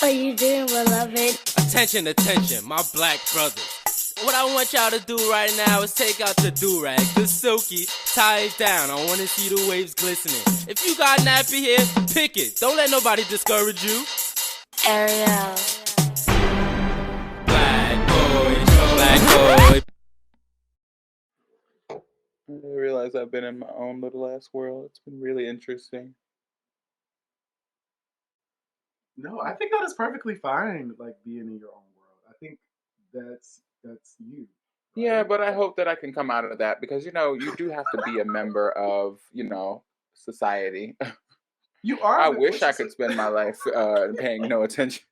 What are you doing, beloved? Attention, attention, my black brothers. What I want y'all to do right now is take out the do-rag, the silky, tie it down. I want to see the waves glistening. If you got nappy hair, pick it. Don't let nobody discourage you. Ariel. Black boy. I realize I've been in my own little ass world. It's been really interesting. No, I think that is perfectly fine, like being in your own world. I think that's you. Yeah, right? but I hope that I can come out of that because you do have to be a member of society. You are. I but wish what's I your could spend my life paying no attention,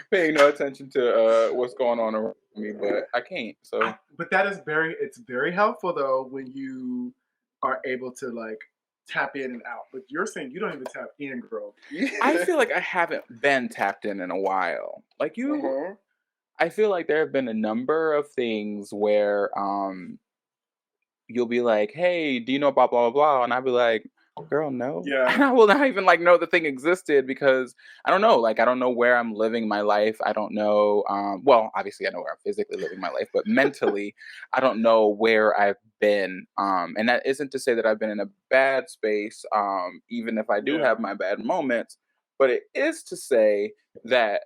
paying no attention to what's going on around me, but I can't. So but that is it's very helpful though when you are able to like tap in and out. But you're saying you don't even tap in, girl. I feel like I haven't been tapped in a while. Like you, Uh-huh. I feel like there have been a number of things where you'll be like, "Hey, do you know blah blah blah blah?" And I'll be like, "Girl, no." Yeah. And I will not even like know the thing existed because I don't know. Like I don't know where I'm living my life. I don't know. Well, obviously I know where I'm physically living my life, but mentally, I don't know where I've been. And that isn't to say that I've been in a bad space. Even if I do Yeah. have my bad moments, but it is to say that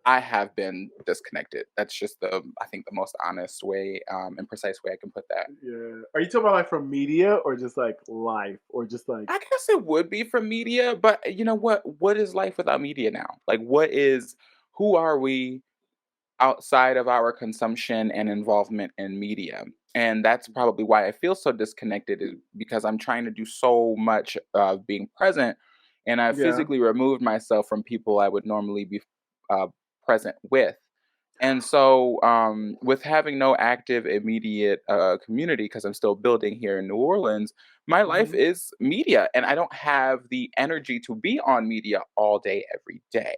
I have been disconnected. That's just I think the most honest way and precise way I can put that. Yeah. Are you talking about like from media or just like life or just like I guess it would be from media, but you know what? What is life without media now? Like, who are we outside of our consumption and involvement in media? And that's probably why I feel so disconnected, is because I'm trying to do so much of being present, and I've yeah. physically removed myself from people I would normally be uh, present with. And so, with having no active, immediate community, because I'm still building here in New Orleans, my life hmm is media, and I don't have the energy to be on media all day, every day.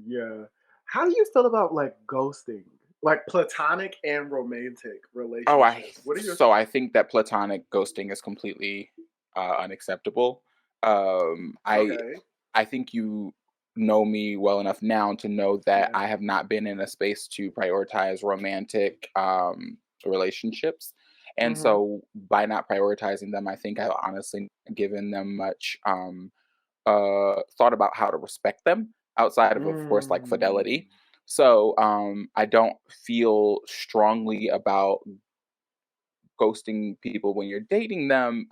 Yeah. How do you feel about like ghosting? Like platonic and romantic Oh, relationships. What are your I think that platonic ghosting is completely unacceptable. Um, I Okay. I think you know me well enough now to know that Yeah. I have not been in a space to prioritize romantic relationships. And hmm so by not prioritizing them, I think I've honestly not given them much thought about how to respect them outside of course, like Mm. fidelity. So I don't feel strongly about ghosting people when you're dating them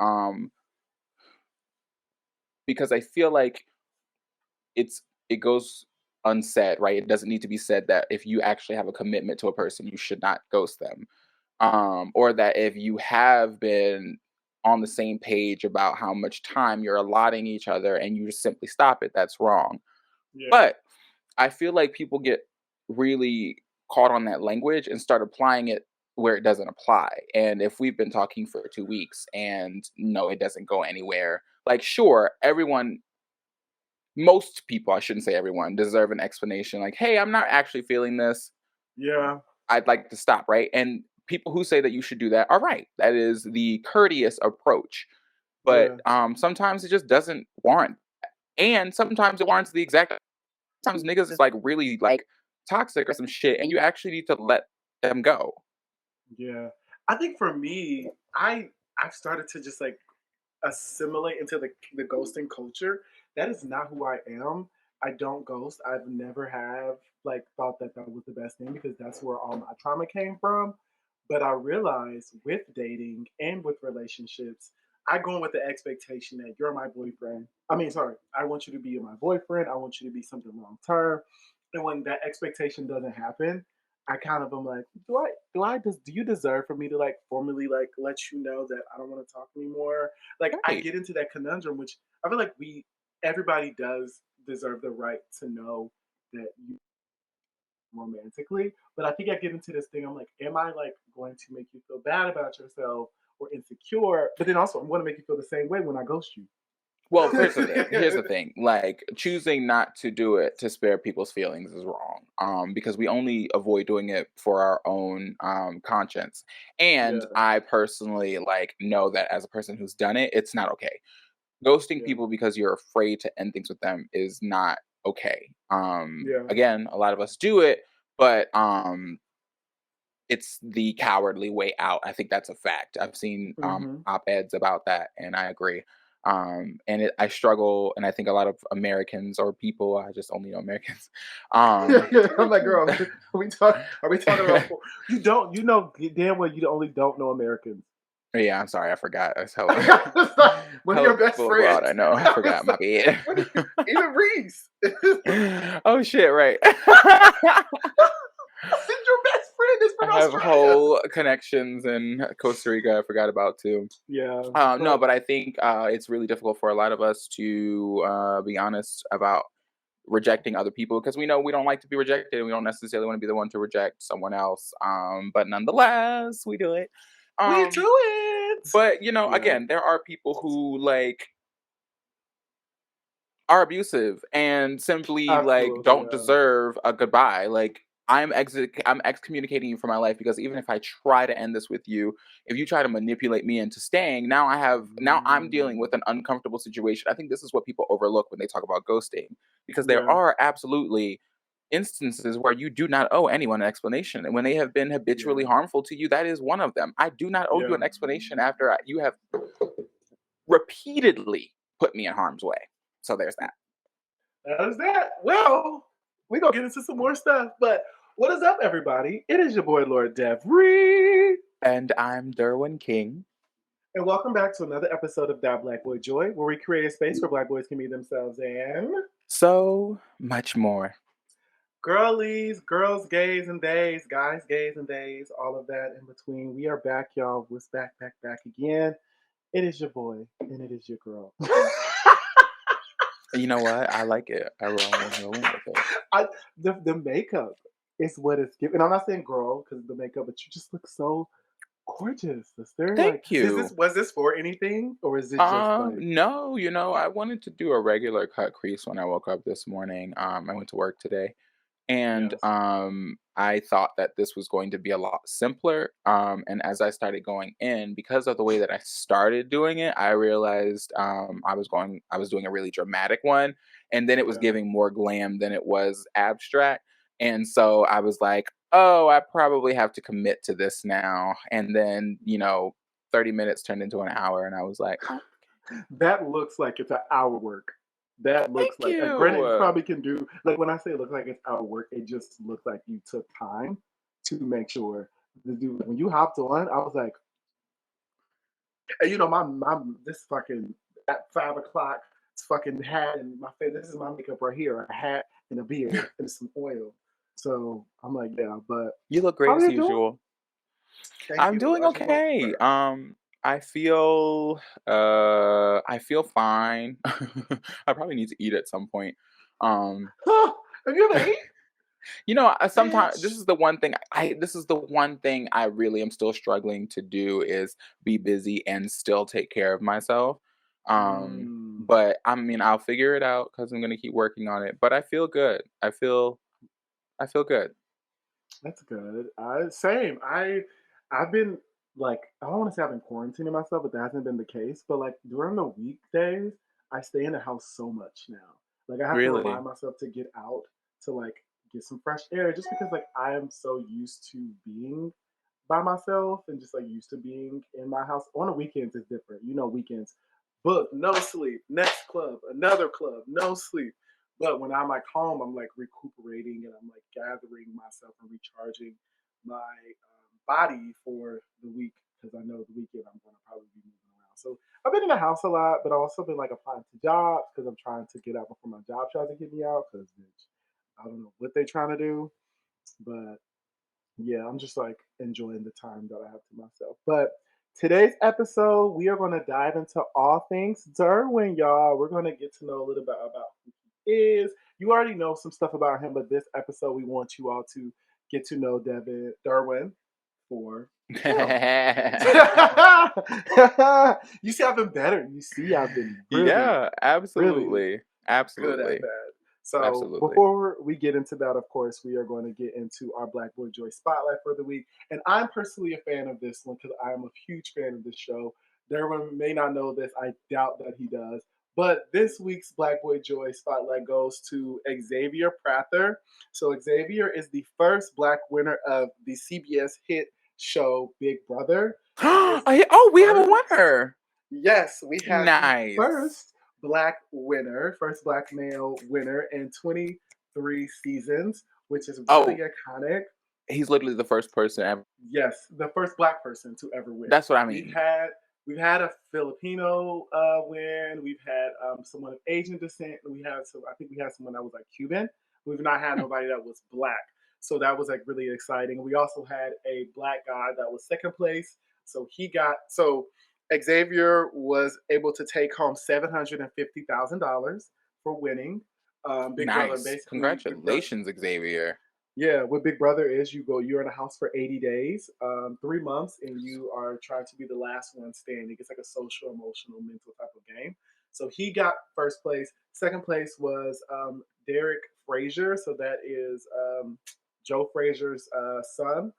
because I feel like it goes unsaid, right? It doesn't need to be said that if you actually have a commitment to a person, you should not ghost them. Or that if you have been on the same page about how much time you're allotting each other and you just simply stop it, that's wrong. Yeah. But I feel like people get really caught on that language and start applying it where it doesn't apply. And if we've been talking for 2 weeks and no, it doesn't go anywhere, like, sure, most people, I shouldn't say everyone, deserve an explanation like, hey, I'm not actually feeling this. Yeah. I'd like to stop, right? And people who say that you should do that are right. That is the courteous approach. But Yeah. sometimes it just doesn't warrant. And sometimes it warrants the exact. Sometimes niggas is like really like toxic or some shit, and you actually need to let them go. Yeah. I think for me, I've started to just like assimilate into the ghosting culture. That is not who I am. I don't ghost. I've never have like thought that that was the best thing because that's where all my trauma came from. But I realized with dating and with relationships, I go in with the expectation that you're my boyfriend. I mean, sorry, I want you to be my boyfriend. I want you to be something long term. And when that expectation doesn't happen, I kind of am like, do you deserve for me to like formally like let you know that I don't want to talk anymore? Like I Right. get into that conundrum, which I feel like everybody does deserve the right to know that you romantically. But I think I get into this thing. I'm like, am I like going to make you feel bad about yourself or insecure? But then also, I'm going to make you feel the same way when I ghost you. Well, here's the thing. Here's the thing. Like choosing not to do it to spare people's feelings is wrong. Because we only avoid doing it for our own conscience. And yeah, I personally like know that as a person who's done it, it's not okay. Ghosting yeah, people because you're afraid to end things with them is not okay. Yeah. Again, a lot of us do it, but it's the cowardly way out. I think that's a fact. I've seen Mm-hmm. op-eds about that, and I agree. I struggle, and I think a lot of Americans or people, I just only know Americans. Um, I'm like, girl, are we talking about you know damn well you only don't know Americans. yeah, I'm sorry, I forgot. That's hella, It's like one of hella your best people abroad. friends. I know, I I'm forgot just my like, bad. what do you, even Reese. Oh shit, right. Your best friend is I from have Australia. whole connections in Costa Rica. I forgot about too. Yeah, No, but but I think it's really difficult for a lot of us to be honest about rejecting other people because we know we don't like to be rejected and we don't necessarily want to be the one to reject someone else. But nonetheless, we do it. we Um, do it. but Yeah, again, there are people who like are abusive and simply like absolutely. don't Yeah. deserve a goodbye. Like I'm excommunicating you from my life because even if I try to end this with you, if you try to manipulate me into staying, now I'm dealing with an uncomfortable situation. I think this is what people overlook when they talk about ghosting because there Yeah, are absolutely instances where you do not owe anyone an explanation and when they have been habitually yeah, harmful to you, that is one of them. I do not owe you yeah. an explanation after you have repeatedly put me in harm's way. So there's that. That is that. Well, we gonna get into some more stuff, but what is up, everybody? It is your boy Lord Devery. And I'm Derwin King. And welcome back to another episode of That Black Boy Joy, where we create a space where black boys can be themselves and So much more. girlies, girls, gays and days, guys, gays and days, all of that in between. We are back, y'all. We're back again. It is your boy and it is your girl. You know what? I like it. I rolling with it. The makeup is what it's giving. I'm not saying girl because the makeup, but you just look so gorgeous, sister. Like, Thank you. was this for anything or is it just like No, I wanted to do a regular cut crease when I woke up this morning. I went to work today. And yes? I thought that this was going to be a lot simpler. And as I started going in, because of the way that I started doing it, I realized I was doing a really dramatic one, and then it was Yeah. giving more glam than it was abstract. And so I was like, oh, I probably have to commit to this now. And then 30 minutes turned into an hour, and I was like, oh, That looks like it's an hour work. That looks thank like, granted, you you. probably can do, like when I say it looks like it's hour work, it just looks like you took time to make sure to do. When you hopped on, I was like, and my this fucking at 5 o'clock, it's fucking hat and my face. This is my makeup right here, a hat and a beard and some oil. So I'm like, yeah, but You look how great are as you doing? usual. Thank I'm you. doing I just want okay. I feel fine. I probably need to eat at some point. Um, have you ever ate? sometimes Bitch. this is the one thing I really am still struggling to do is be busy and still take care of myself. Mm. But I mean, I'll figure it out because I'm gonna keep working on it. But I feel good. I feel good. That's good. I've been like I don't want to say I've been quarantining myself, but that hasn't been the case. But like during the weekdays, I stay in the house so much now. Like I have to Really. remind myself to get out to like get some fresh air, just because like I am so used to being by myself and just like used to being in my house. On the weekends is different. Weekends book, no sleep, next club, another club, no sleep. But when I'm like home, I'm like recuperating and I'm like gathering myself and recharging my body for the week because I know the weekend I'm going to probably be moving around. So I've been in the house a lot, but I've also been like applying to jobs because I'm trying to get out before my job tries to get me out because I don't know what they're trying to do. But yeah, I'm just like enjoying the time that I have to myself. But today's episode, we are going to dive into all things Derwin, y'all. We're going to get to know a little bit about who he is. You already know some stuff about him, but this episode, we want you all to get to know Derwin for him. You see, I've been better. You see, I've been really, Yeah, really absolutely. good at Absolutely. that. So Absolutely. before we get into that, of course, we are going to get into our Black Boy Joy Spotlight for the week. And I'm personally a fan of this one because I am a huge fan of this show. Derwin may not know this. I doubt that he does. But this week's Black Boy Joy spotlight goes to Xavier Prather. So Xavier is the first Black winner of the CBS hit show Big Brother. We have a First, winner. yes, we have the Nice. first Black winner, first Black male winner in 23 seasons, which is really iconic. He's literally the first person ever. Yes, the first Black person to ever win. That's what I mean. We've had a Filipino win. We've had someone of Asian descent. I think we had someone that was like Cuban. We've not had nobody that was Black. So that was like really exciting. We also had a Black guy that was second place. So Xavier was able to take home $750,000 for winning. Big Brother, Nice. basically. Congratulations, Xavier. Yeah, what Big Brother is, you're in a house for 80 days, 3 months, and you are trying to be the last one standing. It's like a social, emotional, mental type of game. So he got first place. Second place was Derek Frazier. So that is Joe Frazier's son.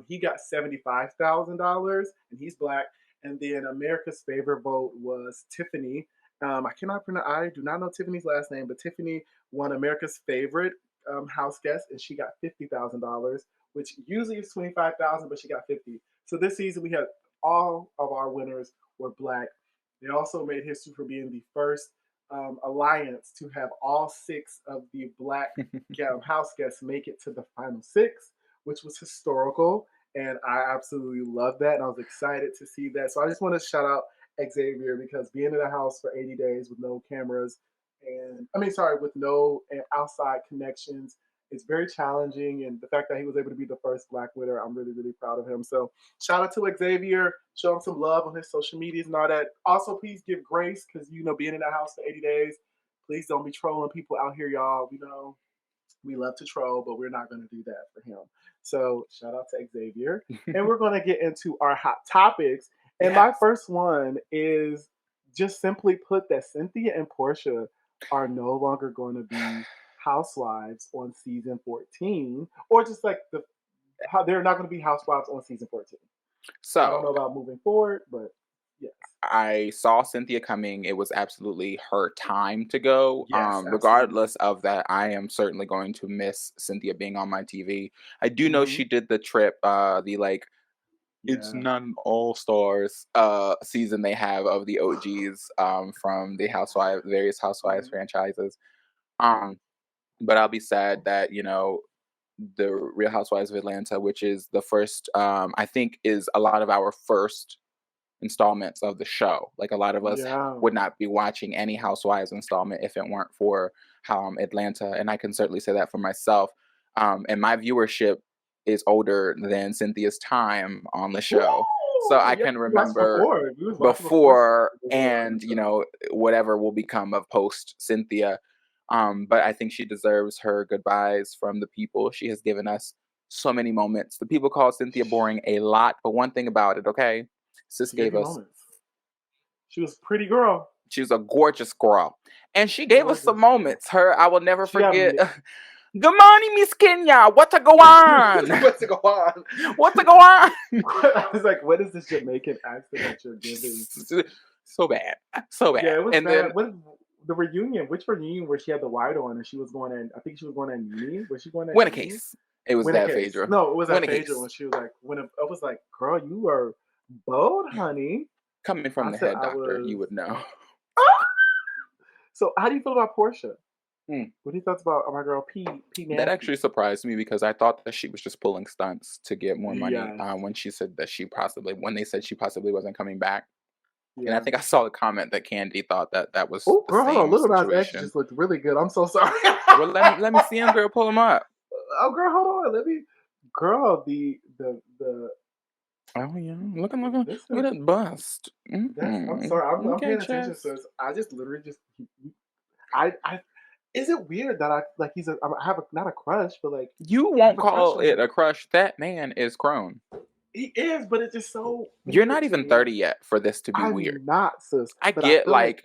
He got $75,000, and he's Black. And then America's favorite vote was Tiffany. I cannot pronounce. I do not know Tiffany's last name, but Tiffany won America's favorite house guest, and she got $50,000, which usually is $25,000, but she got 50. So this season we had all of our winners were Black. They also made history for being the first alliance to have all 6 of the Black house guests make it to the final 6, which was historical. And I absolutely love that. And I was excited to see that. So I just want to shout out Xavier, because being in a house for 80 days with no cameras with no outside connections, it's very challenging. And the fact that he was able to be the first Black winner, I'm really, really proud of him. So shout out to Xavier. Show him some love on his social medias and all that. Also, please give grace, because, being in that house for 80 days, please don't be trolling people out here, y'all. We love to troll, but we're not going to do that for him. So shout out to Xavier. And we're going to get into our hot topics. And my first one is just simply put that Cynthia and Portia are no longer going to be housewives on season 14, or just like how they're not going to be housewives on season 14. So I don't know about moving forward, but yes. I saw Cynthia coming. It was absolutely her time to go. Yes, regardless of that, I am certainly going to miss Cynthia being on my TV. I do know she did the trip, it's not an all-stars season they have of the OGs from the various Housewives franchises. But I'll be sad that, the Real Housewives of Atlanta, which is the first, I think is a lot of our first installments of the show. Like, a lot of us would not be watching any Housewives installment if it weren't for Atlanta. And I can certainly say that for myself. And my viewership is older than Cynthia's time on the show. So I can remember before and, whatever will become of post Cynthia. But I think she deserves her goodbyes from the people. She has given us so many moments. The people call Cynthia boring a lot, but one thing about it, okay? Sis gave us moments. She was a pretty girl. She was a gorgeous girl. And she gave us some moments. I will never forget. Good morning, Miss Kenya. What to go on? What's to go on? What to go on? I was like, what is this Jamaican accent that you're giving? So bad. So bad. Yeah, it was bad. The reunion, which reunion where she had the white on and she was going in, I think she was going in Uni? Was she going in Win a case. It was that Phaedra. No, it was that Phaedra when she was like, I was like, girl, you are bold, honey. Coming from the head doctor, you would know. So how do you feel about Portia? What do you thought about my girl P Nancy? That actually surprised me, because I thought that she was just pulling stunts to get more money when she said that when they said she possibly wasn't coming back. Yeah. And I think I saw a comment that Candy thought that was the same Little Nas X just looked really good. I'm so sorry. Well, let me see him, girl. Pull him up. Oh, girl, hold on. Girl, the Oh yeah, look at that bust. I'm sorry, I'm paying attention. So I just literally I is it weird that I have not a crush, but like you won't call it a crush? That man is grown. He is, but it's just so. You're not even 30 yet for this to be weird. I'm not, sis. I get like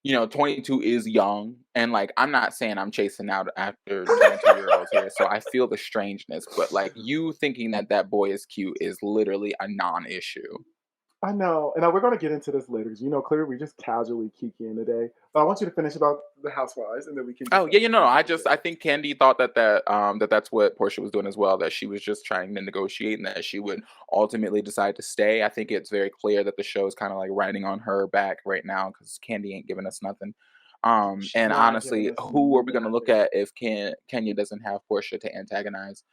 22 is young, and like I'm not saying I'm chasing out after 22-year-olds here, so I feel the strangeness. But like you thinking that boy is cute is literally a non-issue. I know, and we're going to get into this later because clearly we just casually kiki in today. But I want you to finish about the housewives, and then we can Oh just yeah, get I into just it. I think Candy thought that's what Portia was doing as well. That she was just trying to negotiate, and that she would ultimately decide to stay. I think it's very clear that the show is kind of like riding on her back right now because Candy ain't giving us nothing. She's And not giving honestly, us who are we gonna look nothing. at if Kenya doesn't have Portia to antagonize?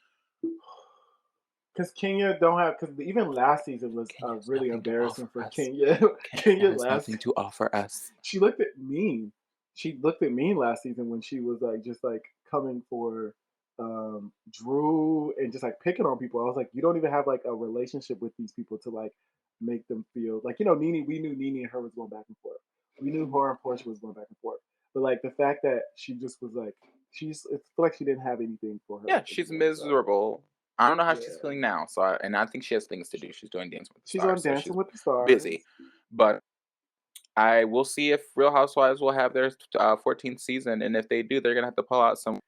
Because Kenya don't have, because even last season was Kenya has really nothing to embarrassing offer for us. Kenya. Kenya Kenya has last, nothing to offer us. she looked at mean. She looked at mean last season when she was like just like coming for Drew and just like picking on people. I was like, you don't even have like a relationship with these people to like make them feel like Nene. We knew Nene and her was going back and forth. We knew her and Portia was going back and forth. But like the fact that she just was like it felt like she didn't have anything for her Yeah, at she's the end. So miserable. I don't know how she's yeah, feeling now. And I think she has things to do. She's doing Dancing with the she's on Stars, so Dancing she's with the Stars. busy. But I will see if Real Housewives will have their 14th season, and if they do, they're gonna have to pull out some.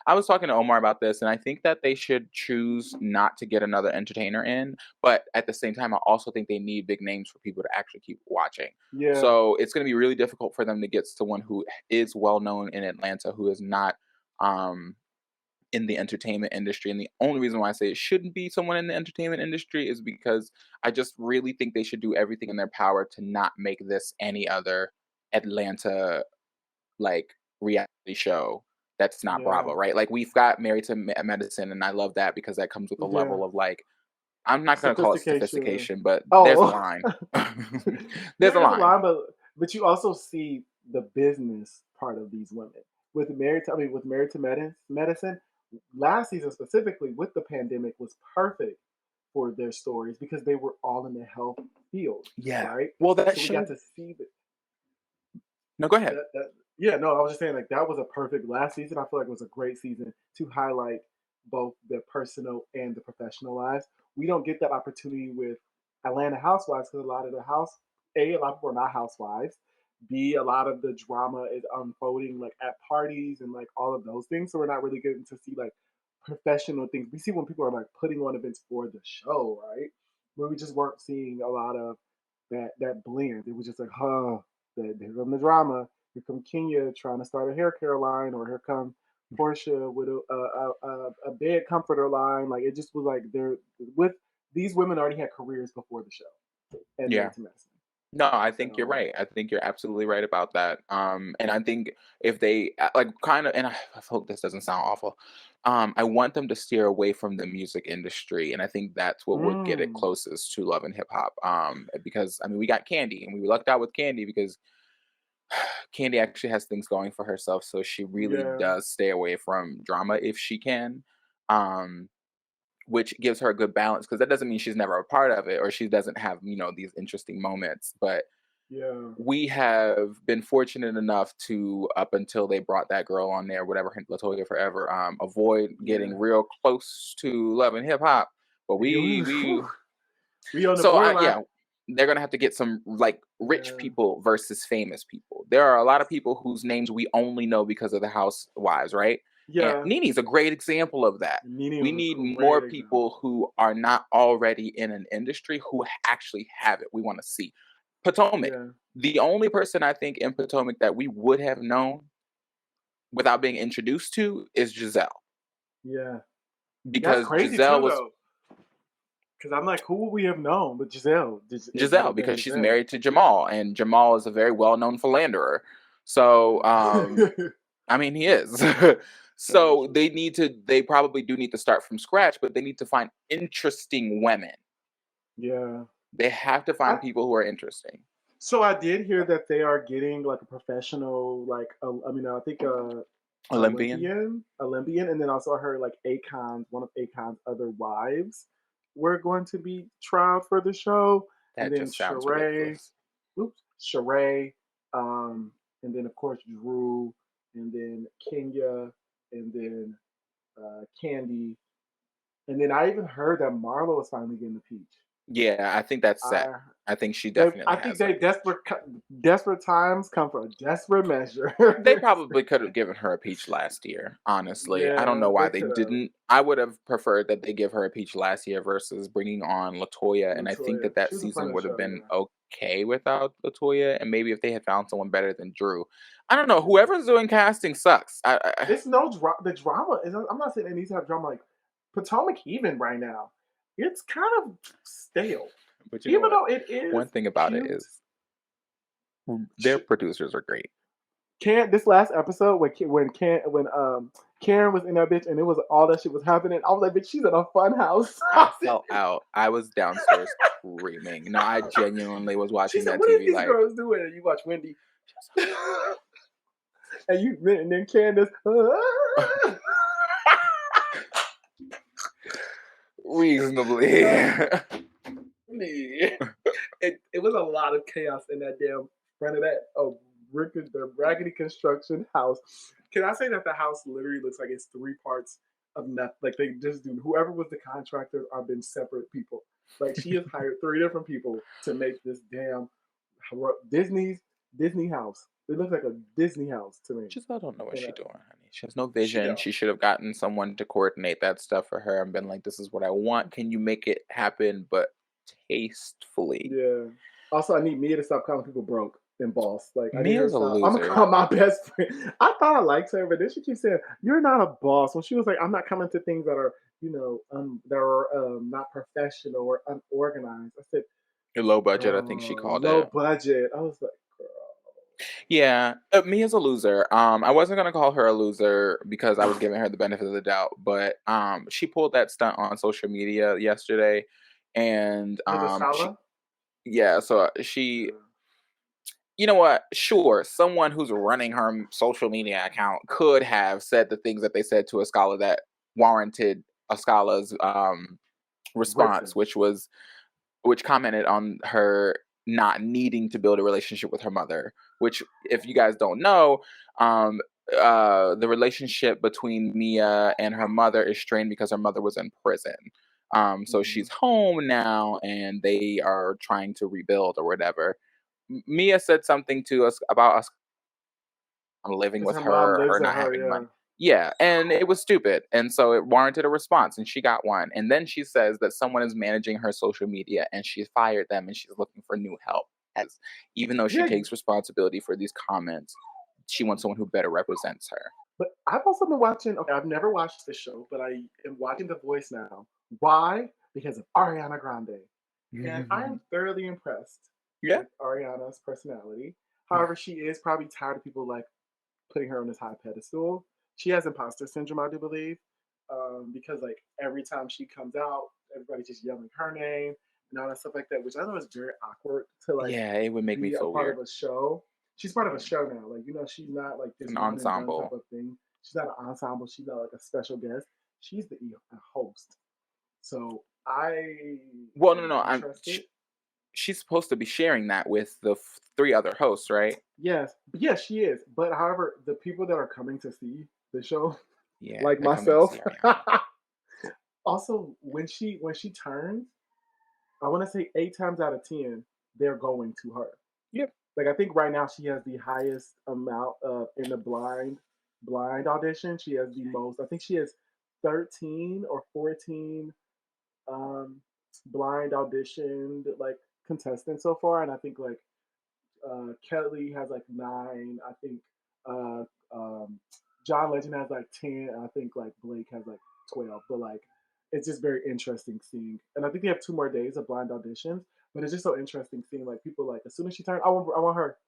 I was talking to Omar about this, and I think that they should choose not to get another entertainer in, but at the same time, I also think they need big names for people to actually keep watching. Yeah, So it's going to be really difficult for them to get someone who is well known in Atlanta, who is not um, in the entertainment industry. And the only reason why I say it shouldn't be someone in the entertainment industry is because I just really think they should do everything in their power to not make this any other Atlanta like reality show that's not yeah, Bravo, right? Like we've got Married to Medicine, and I love that because that comes with a yeah. level of like I'm not gonna call it Sophistication. sophistication, but there's a Oh, line. There's a there is a line. line, but you also see the business part of these women with Married to Medicine. Last season specifically with the pandemic was perfect for their stories because they were all in the health field, Yeah. right? Well, that So we got show. to see No, go ahead. yeah, no, I was just saying like that was a perfect last season. I feel like it was a great season to highlight both the personal and the professional lives. We don't get that opportunity with Atlanta Housewives because a lot of a lot of people are not housewives. B, a lot of the drama is unfolding like at parties and like all of those things. So we're not really getting to see like professional things. We see when people are like putting on events for the show, right? Where we just weren't seeing a lot of that blend. It was just like, here come the drama. Here come Kenya trying to start a hair care line, or here come Portia with a bed comforter line. Like it just was like they're with these women already had careers before the show and Yeah. Married to Medicine. No, I think you're So right. I think you're absolutely right about that. And I think if they like kind of, and I hope this doesn't sound awful. I want them to steer away from the music industry, and I think that's what would get it mm, closest to love and hip hop. Because I mean, we got Candy, and we lucked out with Candy because Candy actually has things going for herself, so she really yeah, does stay away from drama if she can. Um, which gives her a good balance because that doesn't mean she's never a part of it or she doesn't have these interesting moments, but yeah, we have been fortunate enough to, up until they brought that girl on there, whatever, Latoya Forever, avoid getting yeah. real close to love and hip hop. But We on the so borderline. yeah, they're gonna have to get some like rich Yeah, people versus famous people. There are a lot of people whose names we only know because of the housewives, right? And yeah. Nene's a great example of that. Nene We was a need great more people example. who are not already in an industry who actually have it. We want to see Potomac. Yeah, The only person I think in Potomac that we would have known without being introduced to is Giselle, yeah. That's because crazy too, though. Because I'm like, who would we have known? But Giselle, it would Giselle have been because she's Giselle. married to Jamal, and Jamal is a very well-known philanderer. So, I mean, he is. That is So true. they probably do need to start from scratch, but they need to find interesting women. Yeah. They have to I find people who are interesting. so I did hear that they are getting like a professional, like I mean, I think Olympian. Olympian, and then also I heard like one of Akon's other wives, were going to be tried for the show, and That then just sounds ridiculous. Sheree, and then of course Drew, and then Kenya, and then Candy, and then I even heard that Marlo is finally getting the peach. Yeah, I think that's set. I I think she I definitely think has her they peach. desperate times come for a desperate measure. They probably could have given her a peach last year, honestly. I don't Yeah, know why they they could have. didn't. I would have preferred that they give her a peach last year versus bringing on Latoya, and I think Latoya, that that she was a friend season of the would have show. been Yeah, okay without Latoya, and maybe if they had found someone better than Drew. I don't know. yeah. Whoever's doing casting sucks. It's no the drama. Is I'm not saying it needs to have drama like Potomac even right now. It's kind of stale, but you know even what? though it is One thing about it cute. is their producers are great. Can this last episode when Karen was in that bitch and it was all that shit was happening, I was like, bitch, she's in a fun house. I fell out. I was downstairs screaming. No, I genuinely was She watching said, that "What is TV these like. girls doing?" And you watch Wendy, and then Candace. Reasonably. Me. It was a lot of chaos in that damn front of that the raggedy construction house. Can I say that the house literally looks like it's three parts of nothing? Like they just do. Whoever was the contractor are been separate people. Like she has hired three different people to make this damn Disney's Disney house. It looks like a Disney house to me. She still don't know what And, she's doing, honey. She has no she vision. don't. She should have gotten someone to coordinate that stuff for her and been like, this is what I want. Can you make it happen, but tastefully? Yeah. Also, I need Mia to stop calling people broke and boss. Like, I need her to Mia's a stop. I'm gonna loser. call my best friend. I thought I liked her, but then she keeps saying, "You're not a boss." When she was like, "I'm not coming to things that are, that are not professional or unorganized." I said, Low budget, I think she "Girl, called low it. budget." I was like, "Girl." Yeah, Mia's a loser. I wasn't gonna call her a loser because I was giving her the benefit of the doubt, but she pulled that stunt on social media yesterday, and With the she Scala? yeah, so Yeah. she you know what? Sure, someone who's running her social media account could have said the things that they said to Ascala that warranted Ascala's response, Listen, which commented on her not needing to build a relationship with her mother. Which, if you guys don't know, the relationship between Mia and her mother is strained because her mother was in prison. So mhm. she's home now, and they are trying to rebuild or whatever. Mia said something to us about us living Because with her mom her, lives her with not her, having money. yeah. Yeah, and it was stupid. And so it warranted a response, and she got one. And then she says that someone is managing her social media and she fired them and she's looking for new help. As even though she Yeah, takes responsibility for these comments, she wants someone who better represents her. but I've also been watching. Okay, I've never watched the show, but I am watching The Voice now. Why? Because of Ariana Grande, and I am thoroughly impressed Yeah. with Ariana's personality. However, she is probably tired of people like putting her on this high pedestal. She has imposter syndrome, I do believe, because like every time she comes out, everybody's just yelling her name and all that stuff like that, which I know is very awkward to like Yeah, it would make me be a feel part of weird. a show. She's part of a show now. Like, she's not like It's this an one and done type ensemble. of thing. She's not an ensemble. She's not like a special guest. She's the host. So I Well, no, am no, interested. she's supposed to be sharing that with the three other hosts, right? Yes, yes, she is. But however, the people that are coming to see the show, Yeah, like they're coming to myself, see Ariana. also when she turns, I want to say 8 times out of 10, they're going to her. Yep. Like I think right now she has the highest amount in the blind audition. She has the most. I think she has 13 or 14 um, blind auditioned like contestants so far, and I think like Kelly has like 9. I think uh, um, John Legend has like 10. And I think like Blake has like 12. But like, it's just very interesting seeing. And I think they have 2 more days of blind auditions. But it's just so interesting seeing like people like as soon as she turns, I want her.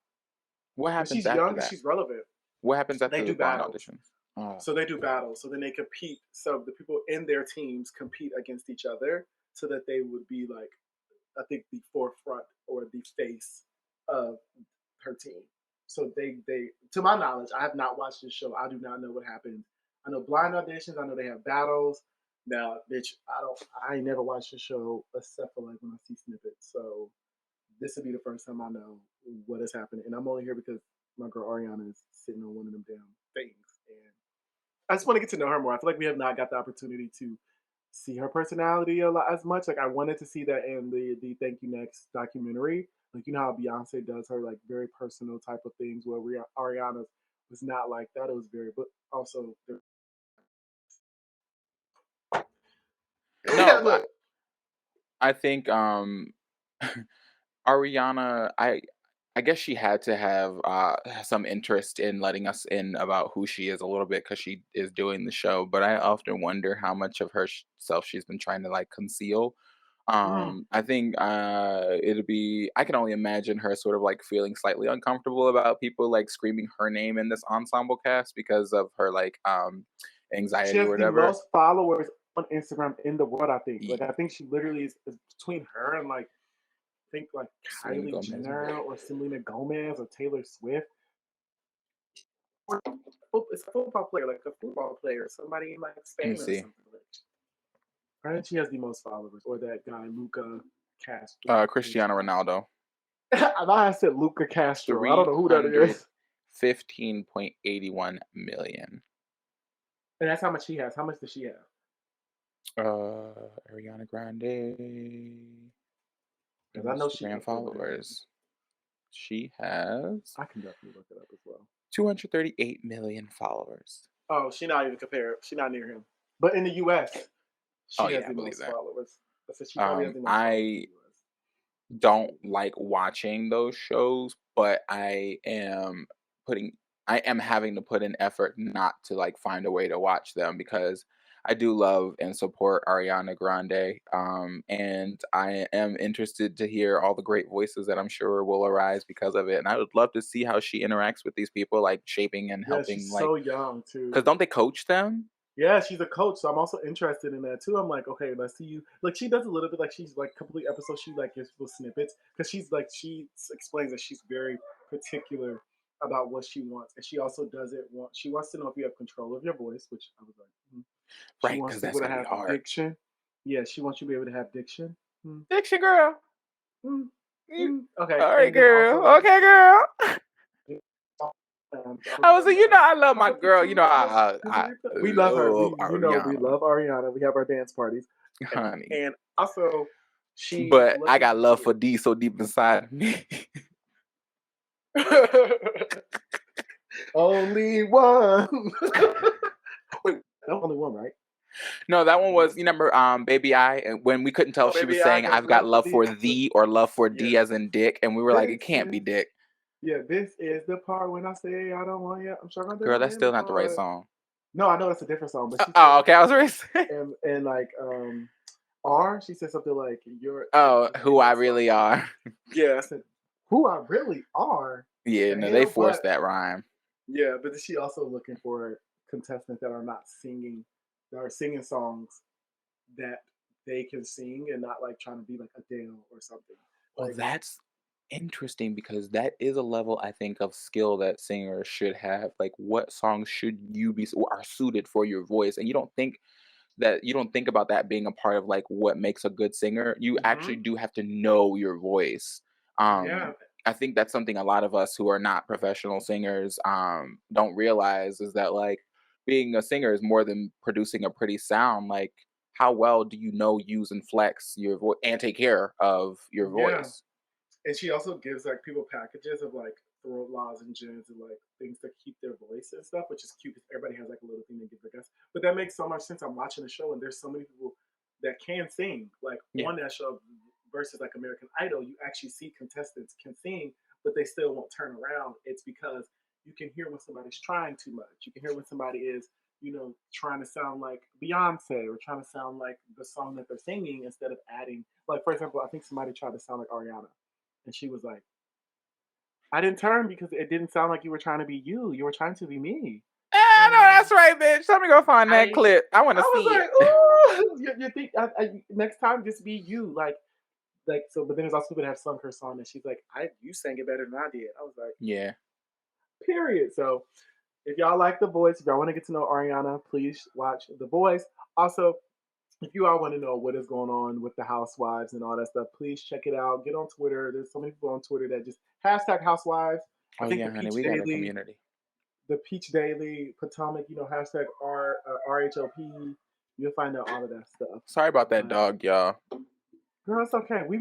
What And happens she's after young and that? she's relevant. What happens They after the do blind battles. auditions? Oh, So they do battles. So then they compete. So the people in their teams compete against each other so that they would be like, I think, the forefront or the face of her team. So they to my knowledge, I have not watched this show. I do not know what happens. I know blind auditions. I know they have battles. Now, bitch, I ain't never watched the show except for like when I see snippets. So this would be the first time I know what is happening, and I'm only here because my girl Ariana is sitting on one of them damn things, and I just want to get to know her more. I feel like we have not got the opportunity to see her personality a lot as much. Like I wanted to see that in the Thank You Next documentary. Like you know how Beyonce does her like very personal type of things, where Ariana was not like that. It was very, but also No, look, I think Ariana, I guess she had to have some interest in letting us in about who she is a little bit because she is doing the show. But I often wonder how much of herself she's been trying to like conceal. mm, I think it'll be. I can only imagine her sort of like feeling slightly uncomfortable about people like screaming her name in this ensemble cast because of her like she anxiety or has the whatever. most followers on Instagram in the world. I think. Like Ye- I think she literally is between her and like I think like Selena Kylie Gomez, maybe. Jenner or Selena Gomez or Taylor Swift. It's a football player, like a football player, somebody in like Let me Spain or see. something. I think she has the most followers, or that guy Luca Castro. Cristiano Ronaldo, I said Luca Castro. I don't three know who that hundred is. 15.81 million. And that's how much he has. How much does she have? Ariana Grande Because I know she Instagram up there with that. followers. She has I can definitely look it up as well. 238 million followers. Oh, she not even compared. She not near him. But in the U.S., Oh she has yeah, I the believe most that. followers. I said she probably has the most followers in I the U.S. don't like watching those shows, but putting I am having to put an effort not to like find a way to watch them because I do love and support Ariana Grande. And I am interested to hear all the great voices that I'm sure will arise because of it. And I would love to see how she interacts with these people, like shaping and Yeah, helping, she's like, so young because too. don't they coach them? Yeah, she's a coach, so I'm also interested in that too. I'm like, okay, let's see you. Like, she does a little bit, like she's like complete episodes. She like gives little snippets because she's like explains that she's very particular about what she wants, and she also doesn't want. She wants to know if you have control of your voice, which I was like, she Right, wants because that's people to gonna be have hard. diction. Yeah, she wants you to be able to have diction. Mm, Diction girl. mm, You, okay, all right, and then girl. also Okay, girl. I was I was like, like, I love my welcome girl. to we love her. Love We Ariana, love Ariana. We have our dance parties, honey. and also she But I looking got for love you. for D so deep inside of me. Only one. Wait, that was only one, right? No, that one There was, was you two. remember, Baby I, and when we couldn't tell Oh, if she was baby, I saying got I've got love for love thee. for thee or love for Yeah. D as in dick, and we were like, it This can't be is dick. this is the part when I say I don't want you. I'm sure I'm Girl, that's in the still not the right part. song. No, I know that's a different song, but she said Oh, okay, I was ready to say. and like R, she said something like you're Oh, the who name of I the song. really are. Yeah, I said who I really are. What Yeah, the no, they hell? But forced that rhyme. yeah, but is she also looking for contestants that are not singing, that are singing songs that they can sing and not like trying to be like Adele or something. Well, Like, that's interesting because that is a level I think of skill that singers should have. Like, what songs should you be are suited for your voice? And you don't think about that being a part of like what makes a good singer. You actually hmm do have to know your voice. yeah, I think that's something a lot of us who are not professional singers don't realize is that like being a singer is more than producing a pretty sound. Like, how well do you know, use, and flex your voice and take care of your yeah. voice? And she also gives like people packages of like throat lozenges and like things to keep their voice and stuff, which is cute because everybody has like a little thing to give their guests. But that makes so much sense. I'm watching the show and there's so many people that can sing. Like Yeah. on that show versus like American Idol, you actually see contestants can sing, but they still won't turn around. It's because you can hear when somebody's trying too much. You can hear when somebody is, trying to sound like Beyonce or trying to sound like the song that they're singing instead of adding. Like for example, I think somebody tried to sound like Ariana and she was like, I didn't turn because it didn't sound like you were trying to be you. You were trying to be me. I know And that's right, bitch. Let me go find that I clip. I want I to was see it. like, oh, you think next time just be you, like so. But then there's also people that have sung her song, and she's like, you sang it better than I did. I was like, Yeah. period. So if y'all like The Voice, if y'all want to get to know Ariana, please watch The Voice. Also, if you all want to know what is going on with the housewives and all that stuff, please check it out. Get on Twitter. There's so many people on Twitter that just hashtag housewives. I Oh think yeah, honey, we got a community. the Peach Daily, Potomac, hashtag RHOP. You'll find out all of that stuff. Sorry about that But dog, y'all. girl, it's okay. We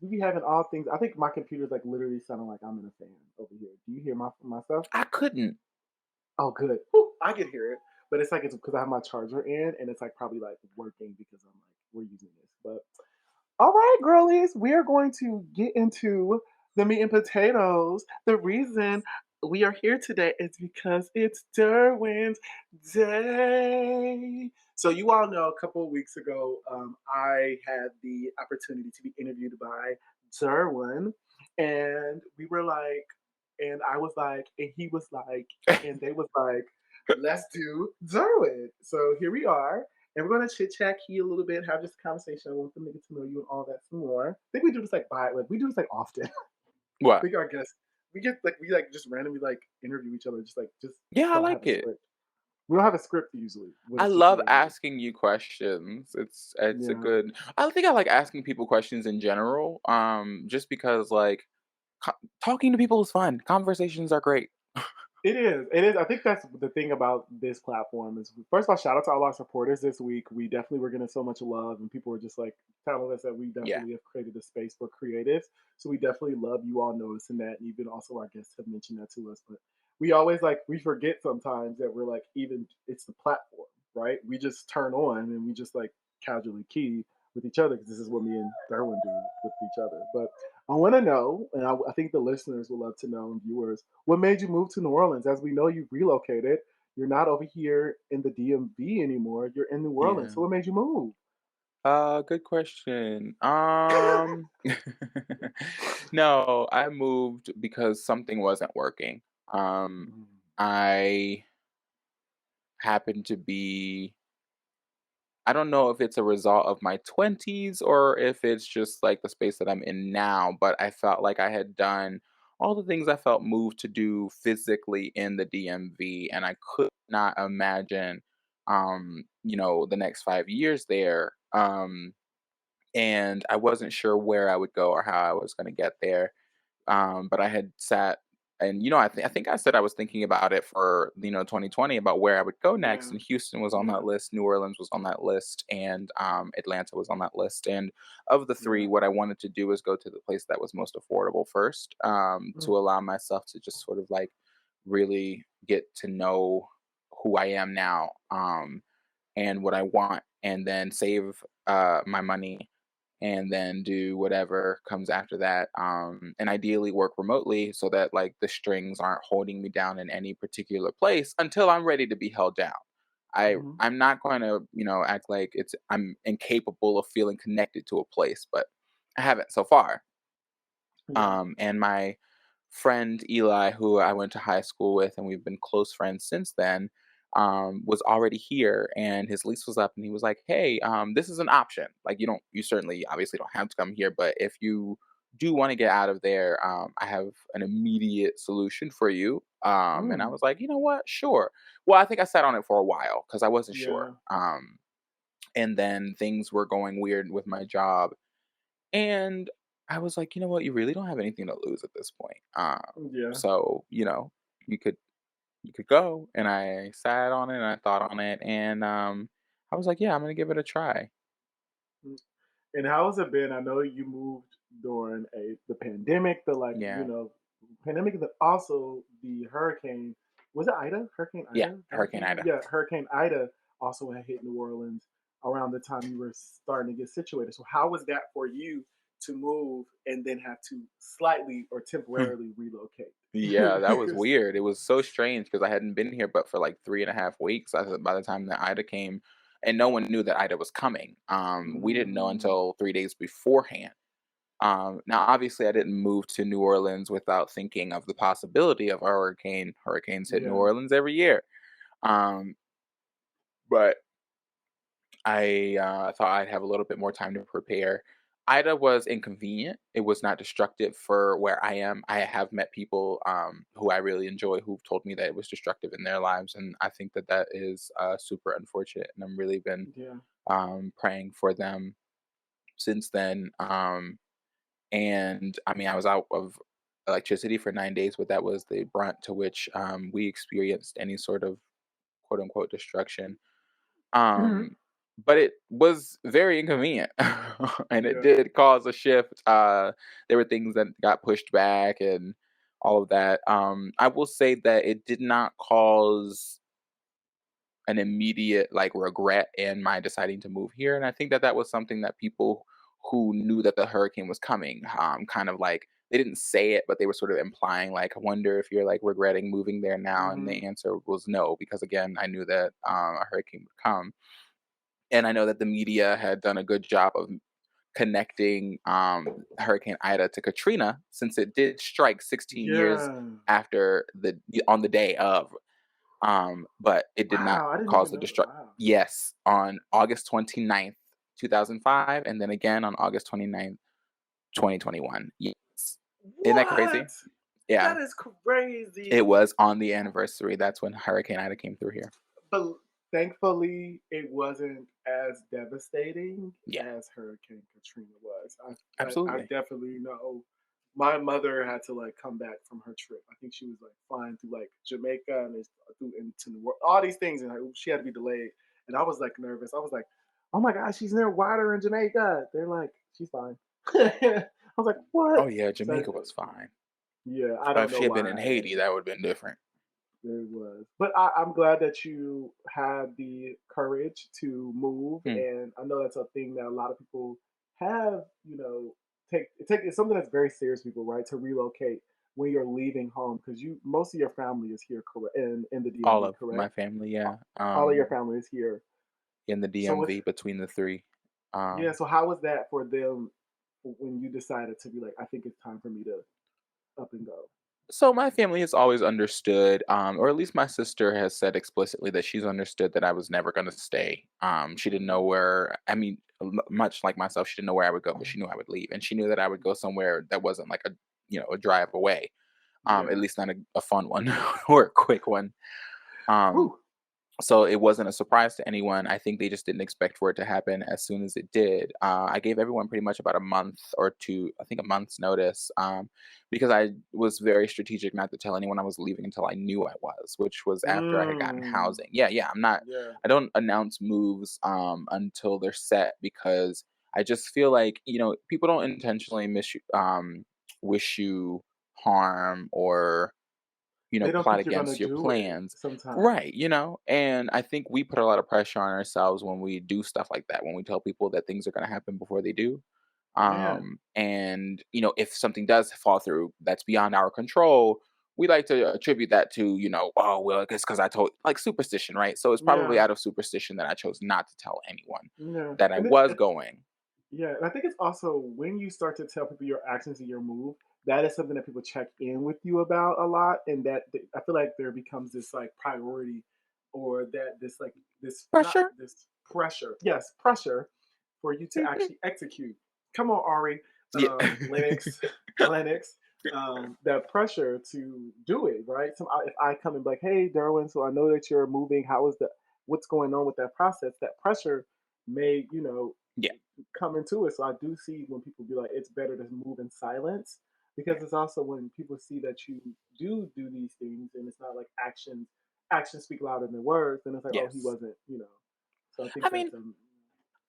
be having all things. I think my computer's like literally sounding like I'm in a fan over here. Do you hear my stuff? I couldn't. Oh, good. Whew, I can hear it, but it's like it's because I have my charger in, and it's like probably like working because I'm like we're using this. But all right, girlies, we are going to get into the meat and potatoes. The reason we are here today is because it's Derwin's Day. So you all know a couple of weeks ago, I had the opportunity to be interviewed by Derwin, and we were like, and I was like, and he was like, and they was like, let's do Derwin. So here we are. And we're gonna chit chat key a little bit, have this conversation. I want them to get to know you and all that some more. I think we do this like we do this like often. I What? think our guests we just randomly like interview each other, just Yeah, I don't have like a it. script. We don't have a script usually with I a love situation. asking you questions. It's a Yeah, good. I think I like asking people questions in general. Just because like talking to people is fun. Conversations are great. it is. It is. I think that's the thing about this platform is first of all, shout out to all our supporters this week. We definitely were getting so much love, and people were just like telling us that we Yeah. definitely have created a space for creatives. So we definitely love you all noticing that, and even also our guests have mentioned that to us. But we always like we forget sometimes that we're like even it's the platform, right? We just turn on and we just like casually key with each other because this is what me and Darwin do with each other. But I want to know, and I think the listeners would love to know, and viewers, what made you move to New Orleans? As we know, you've relocated. You're not over here in the DMV anymore. You're in New Orleans. Yeah. So what made you move? Good question. No, I moved because something wasn't working. Mm, I happened to be I don't know if it's a result of my 20s or if it's just like the space that I'm in now, but I felt like I had done all the things I felt moved to do physically in the DMV, and I could not imagine the next 5 years there. And I wasn't sure where I would go or how I was going to get there. But I had sat and I think I said I was thinking about it for 2020 about where I would go next, yeah, and Houston was on yeah, that list, New Orleans was on that list, and Atlanta was on that list. And of the three, yeah. what I wanted to do was go to the place that was most affordable first, Mm, to allow myself to just sort of like really get to know who I am now, and what I want, and then save my money and then do whatever comes after that, and ideally work remotely so that like the strings aren't holding me down in any particular place until I'm ready to be held down. mhm, I'm not going to act like I'm incapable of feeling connected to a place, but I haven't so far. yeah. And my friend Eli, who I went to high school with, and we've been close friends since then, was already here, and his lease was up, and he was like, "Hey, this is an option. Like, you certainly, obviously, don't have to come here, but if you do want to get out of there, I have an immediate solution for you." And I Mm, was like, "You know what? Sure." Well, I think I sat on it for a while because I wasn't sure. yeah, And then things were going weird with my job, and I was like, "You know what? You really don't have anything to lose at this point. yeah. So, you could you could go." And I sat on it and I thought on it, and I was like, "Yeah, I'm gonna give it a try." Mm. And how has it been? I know you moved during the pandemic, the Yeah. pandemic, and then also the hurricane. Was it Ida? Hurricane Yeah. Ida? That was the Hurricane name? Ida. Yeah, Hurricane Ida also had hit New Orleans around the time you were starting to get situated. So how was that for you to move and then have to slightly or temporarily relocate? Yeah, that was weird. It was so strange because I hadn't been here but for like 3.5 weeks. By the time that Ida came, and no one knew that Ida was coming. We didn't know Mm, until 3 days beforehand. Now, obviously, I didn't move to New Orleans without thinking of the possibility of a hurricane. Hurricanes hit New yeah. Orleans every year. Um, but I thought I'd have a little bit more time to prepare. Ida was inconvenient. It was not destructive for where I am. I have met people who I really enjoy who've told me that it was destructive in their lives, and I think that that is super unfortunate. And I'm really been Yeah. praying for them since then. And I mean, I was out of electricity for 9 days, but that was the brunt to which we experienced any sort of quote unquote destruction. Um, but it was very inconvenient, and it Yeah. did cause a shift. There were things that got pushed back and all of that. I will say that it did not cause an immediate like regret in my deciding to move here, and I think that that was something that people who knew that the hurricane was coming, kind of like they didn't say it, but they were sort of implying like, I wonder if you're like regretting moving there now, and Hmm. the answer was no, because again, I knew that a hurricane would come, and I know that the media had done a good job of connecting Hurricane Ida to Katrina, since it did strike 16 years Yeah. after on the day of, but it did not Wow, I didn't cause even the know. destruction. Wow. Yes, on August 29th, 2005, and then again on August 29th, 2021. Yes. Isn't that What? crazy? Yeah. That is crazy. It was on the anniversary. That's when Hurricane Ida came through here. But thankfully, it wasn't as devastating Yeah, as Hurricane Katrina was. I absolutely. definitely know. My mother had to like come back from her trip. I think she was like flying through like Jamaica and through into New York, all these things, and like, she had to be delayed. And I was like nervous. I was like, "Oh my gosh, she's near water in Jamaica." They're like, "She's fine." I was like, Oh "What?" yeah, So Jamaica was fine. yeah, I If don't know she had been in why. Haiti, that would have been different. It was. But I'm glad that you had the courage to move. Hmm. And I know that's a thing that a lot of people have, take it's something that's very serious, people, right? To relocate when you're leaving home because you most of your family is here, correct? In the All DMV, of my correct? family, A- yeah. All of your family is here. In the So with DMV between the three. yeah, Um, so how was that for them when you decided to be like, I think it's time for me to up and go? So my family has always understood, or at least my sister has said explicitly that she's understood that I was never going to stay. She didn't know where. I mean, much like myself, she didn't know where I would go, but she knew I would leave, and she knew that I would go somewhere that wasn't like a drive away. At Yeah. least not a fun one or a quick one. Um, Whew. so it wasn't a surprise to anyone. I think they just didn't expect for it to happen as soon as it did. I gave everyone pretty much about a month or two, I think a month's notice, because I was very strategic not to tell anyone I was leaving until I knew I was, which was after I had gotten Mm, housing. Yeah, yeah. yeah. I don't announce moves until they're set, because I just feel like, people don't intentionally wish you harm, or They don't plot think you're gonna against your do it plans. sometimes. Right, and I think we put a lot of pressure on ourselves when we do stuff like that, when we tell people that things are going to happen before they do. Yeah. And if something does fall through that's beyond our control, we like to attribute that to, oh, well, it's because I told, like, superstition, right? So it's probably Yeah. out of superstition that I chose not to tell anyone Yeah. that I And was going. yeah, and I think it's also when you start to tell people your actions and your move, that is something that people check in with you about a lot, and I feel like there becomes this like priority, or that this like this not Pressure. this pressure, yes, pressure for you to Mhm. actually execute. Come on, Ari, Yeah. Lennox, Lennox, that pressure to do it right. So if I come and be like, hey, Derwin, so I know that you're moving. How is the what's going on with that process? That pressure may Yeah. come into it. So I do see when people be like, it's better to move in silence because Yeah. it's also when people see that you do these things and it's not like actions speak louder than words. Then it's like, oh, he Yes. wasn't. So I think I mean, that's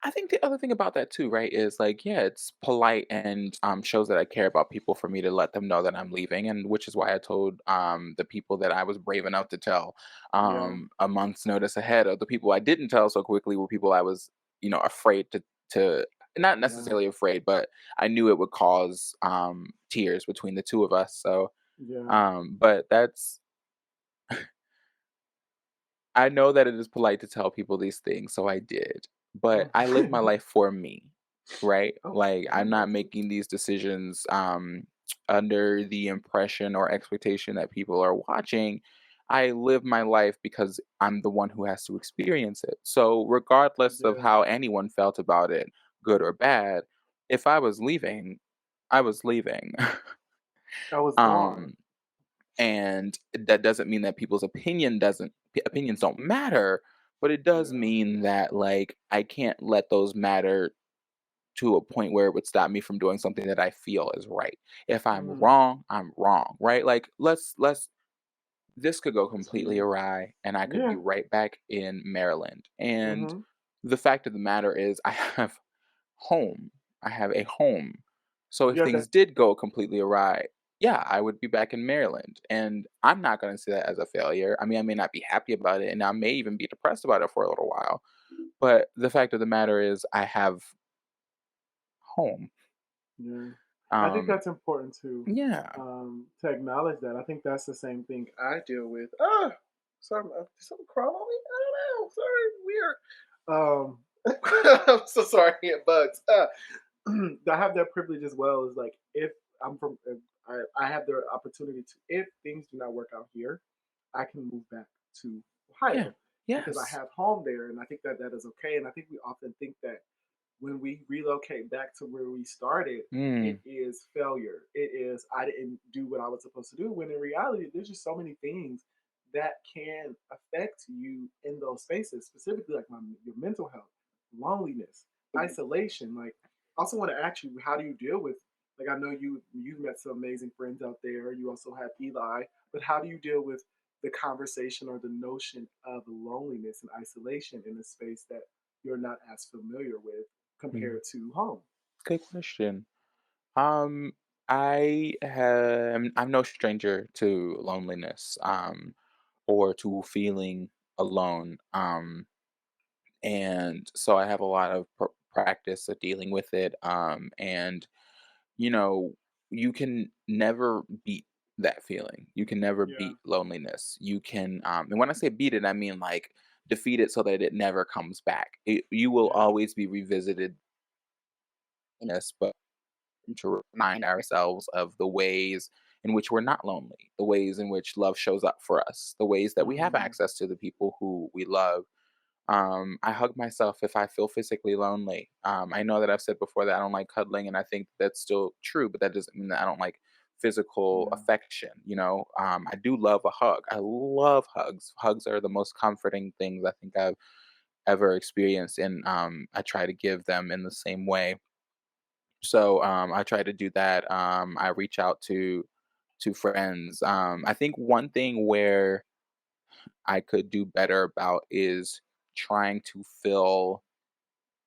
I think the other thing about that too, right, is like, yeah, it's polite and shows that I care about people for me to let them know that I'm leaving, and which is why I told the people that I was brave enough to tell yeah, a month's notice ahead. Of the people I didn't tell so quickly were people I was, afraid to not yeah, necessarily afraid, but I knew it would cause tears between the two of us. So, yeah. but that's I know that it is polite to tell people these things, so I did. But I live my Mm. life for me, right? Oh, Like, yeah, I'm not that's making these decisions under the impression or expectation that people are watching. I live my life because I'm the one who has to experience it. So, regardless of yeah. how anyone felt about it, good or bad, if I was leaving, I was leaving. I was gone. um and that doesn't mean that people's opinions don't matter, but it does Yeah. mean that, like, I can't let those matter to a point where it would stop me from doing something that I feel is right. If Mm, I'm wrong, right? Like, let's this could go let's completely be awry and I could be yeah. right back in Maryland, and Mm-hmm. the fact of the matter is I have home. I have a home. So if You have things that. did go completely awry, yeah, I would be back in Maryland. And I'm not going to see that as a failure. I mean, I may not be happy about it and I may even be depressed about it for a little while. But the fact of the matter is I have home. Yeah. I think Um that's important yeah. to acknowledge that. I think that's the same thing I deal with. Sorry, did something crawl on me? I don't know. Sorry, weird. I'm so sorry, bugs. I have that privilege as well. Is like if I'm from, if I have the opportunity to, if things do not work out here, I can move back to Yeah. Ohio because I Yes. have home there, and I think that that is okay. And I think we often think that when we relocate back to where we started, it Mm. is failure. It is I didn't do what I was supposed to do. When in reality, there's just so many things that can affect you in those spaces, specifically like your mental health, loneliness, isolation. Like, I also want to ask you, how do you deal with? Like, I know you've met some amazing friends out there. You also have Eli, but how do you deal with the conversation or the notion of loneliness and isolation in a space that you're not as familiar with Mm. compared to home? Good question. Um, I'm no stranger to loneliness, or to feeling alone. And so I have a lot of practice of dealing with it. And you know, you can never beat that feeling. You can never Yeah, beat loneliness. You can, and when I say beat it, I mean like defeat it so that it never comes back. You will yeah, always be revisited in this, but to remind ourselves of the ways in which we're not lonely, the ways in which love shows up for us, the ways that we have hmm, access to the people who we love. I hug myself if I feel physically lonely. I know that I've said before that I don't like cuddling, and I think that's still true, but that doesn't mean that I don't like physical yeah, affection. I do love a hug. I love hugs. Hugs are the most comforting things I think I've ever experienced, and I try to give them in the same way. So I try to do that. I reach out to friends. I think one thing where I could do better about is trying to fill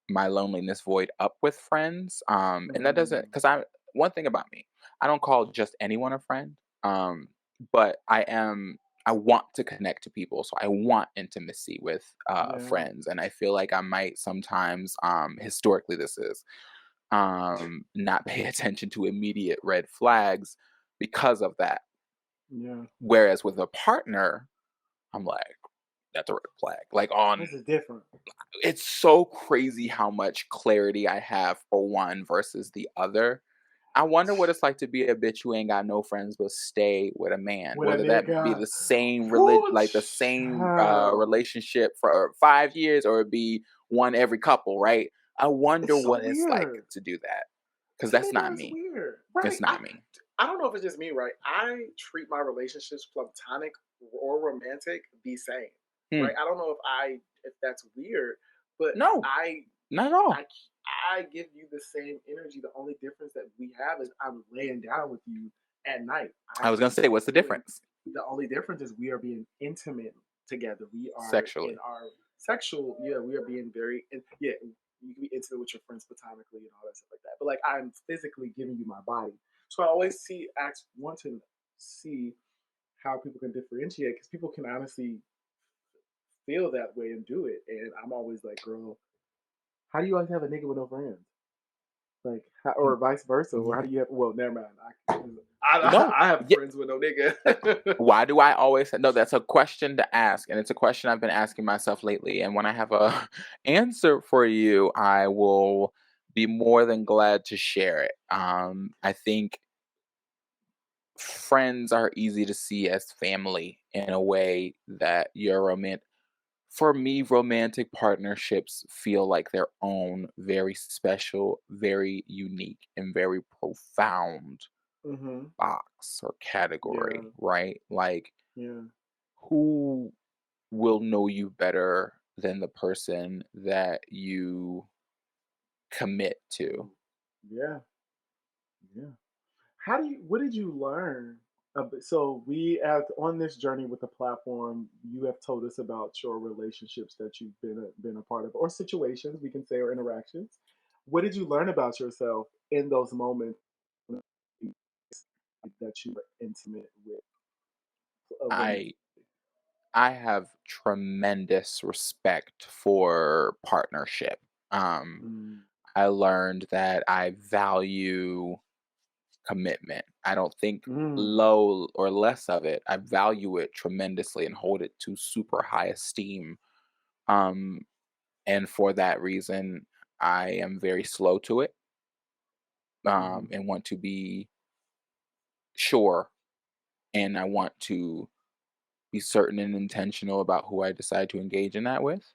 my loneliness void up with friends. And that doesn't, mm, because I one thing about me, I don't call just anyone a friend. Um, but I want to connect to people, so I want intimacy with yeah, friends, and I feel like I might sometimes, historically, this is not pay attention to immediate red flags because of that. yeah. Whereas with a partner, I'm like, that's a red flag. Like on This is different. it's so crazy how much clarity I have for one versus the other. I wonder what it's like to be a bitch who ain't got no friends but stay with a man, With a whether that be nigga. the same Whoo, like the same child. relationship for 5 years or it be one every couple, right? I wonder It's so what it's like weird. to do that because To that's me, not that's me. weird. Right. It's not me. I don't know if it's just me, right? I treat my relationships, platonic or romantic, the same. Hmm. Right. I don't know if that's weird, but No, I not at all. I I give you the same energy. The only difference that we have is I'm laying down with you at night. I was gonna say, what's the Really, difference the only difference is we are being intimate together. We are in sexually? our sexual. Yeah, we are being very. Yeah, you can be intimate with your friends platonically and all that stuff like that. But like I'm physically giving you my body. So I always want to see how people can differentiate because people can honestly feel that way and do it. And I'm always like, girl, how do you always have a nigga with no friends? Like, Mm. or vice versa, or how Yeah. do you have? Well, never mind. No. I have Yeah. friends with no nigga. Why do I always no, that's a question to ask, and it's a question I've been asking myself lately, and when I have a answer for you, I will be more than glad to share it. I think friends are easy to see as family in a way that your romantic for me, romantic partnerships feel like their own very special, very unique, and very profound hmm box or Yeah, category, right? Like, yeah, who will know you better than the person that you commit to? yeah, yeah. How do you? What did you learn So we have on this journey with the platform. You have told us about your relationships that you've been a part of, or situations we can say, or interactions. What did you learn about yourself in those moments that you were intimate with women? I I have tremendous respect for partnership. Um, Mm, I learned that I value commitment. I don't think mm. low or less of it. I value it tremendously and hold it to super high esteem. Um, and for that reason, I am very slow to it, Mhm. and want to be sure, and I want to be certain and intentional about who I decide to engage in that with.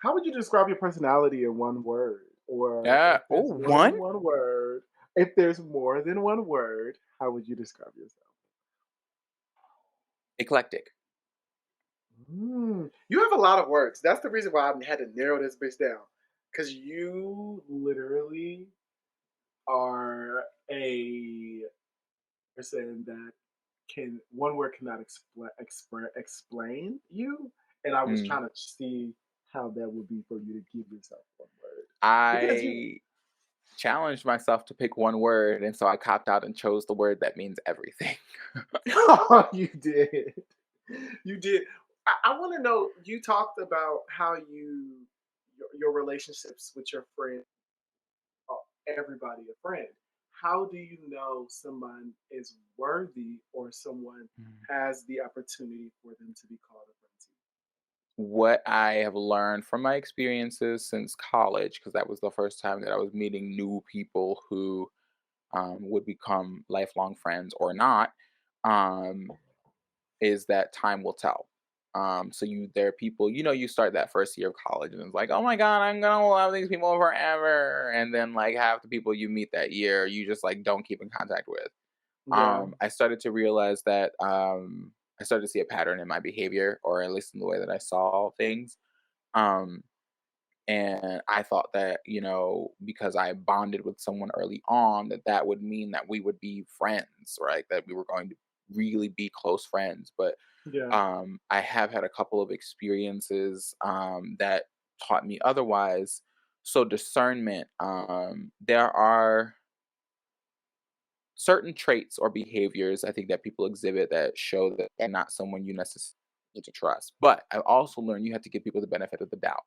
How would you describe your personality in one word? Or Yeah. if Oh, there's more one than one word, if there's more than one word, how would you describe yourself? eclectic. You have a lot of words. That's the reason why I had to narrow this bitch down. Because you literally are a person that can, one word cannot explain you. And I was Mm. trying to see how that would be for you to give yourself one word. Because you, I challenged myself to pick one word, and so I copped out and chose the word that means everything. oh, you did. You did. I want to know. You talked about how your relationships with your friends, everybody a friend. How do you know someone is worthy or someone Mm. has the opportunity for them to be called a friend to What I have learned from my experiences since college, because that was the first time that I was meeting new people who would become lifelong friends or not, um, is that time will tell. So there are people, you start that first year of college and it's like, oh my God, I'm gonna love these people forever. And then like half the people you meet that year, you just like don't keep in contact with. you? Yeah, I started to realize that I started to see a pattern in my behavior, or at least in the way that I saw things. Um, and I thought that, because I bonded with someone early on, that that would mean that we would be friends, right? That we were going to really be close friends. But yeah, I have had a couple of experiences that taught me otherwise. So, discernment, there are certain traits or behaviors I think that people exhibit that show that they're not someone you necessarily need to trust. But I've also learned you have to give people the benefit of the doubt.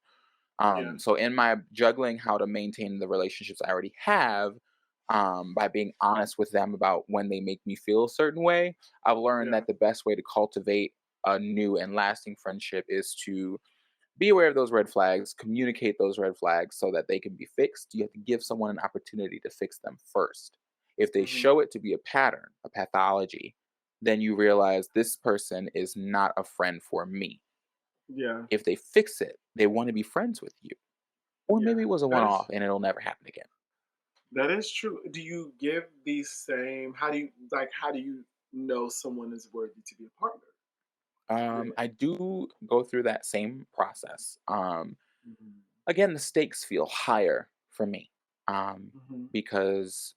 yeah, So in my juggling how to maintain the relationships I already have, by being honest with them about when they make me feel a certain way, I've learned yeah. that the best way to cultivate a new and lasting friendship is to be aware of those red flags, communicate those red flags so that they can be fixed. You have to give someone an opportunity to fix them first. If they Hmm. show it to be a pattern, a pathology, then you realize this person is not a friend for me. Yeah, If they fix it, they want to be friends with you. Or maybe yeah. it was a one That off is and it'll never happen again. that is true. Do you give these same? How do you like? How do you know someone is worthy to be a partner with? I do go through that same process. Hmm. Again, the stakes feel higher for me, Hmm. because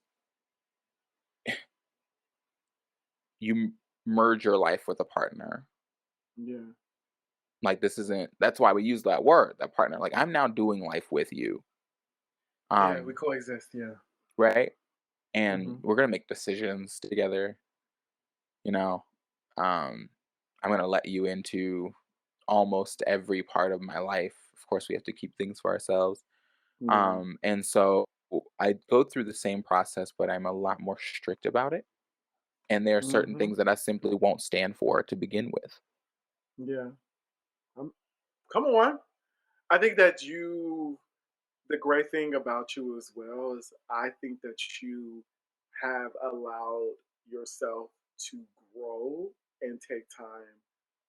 you merge your life with a partner. Yeah, Like this isn't. That's why we use that word, that partner. Like I'm now doing life with you, yeah. We um, coexist. Yeah. right? And Hmm. we're gonna make decisions together. You know, um, I'm gonna let you into almost every part of my life. Of course, we have to keep things for ourselves. Yeah. And so I go through the same process, but I'm a lot more strict about it. And there are certain Hmm. things that I simply won't stand for to begin with. Yeah. Um, come on. I think that the great thing about you as well is I think that you have allowed yourself to grow and take time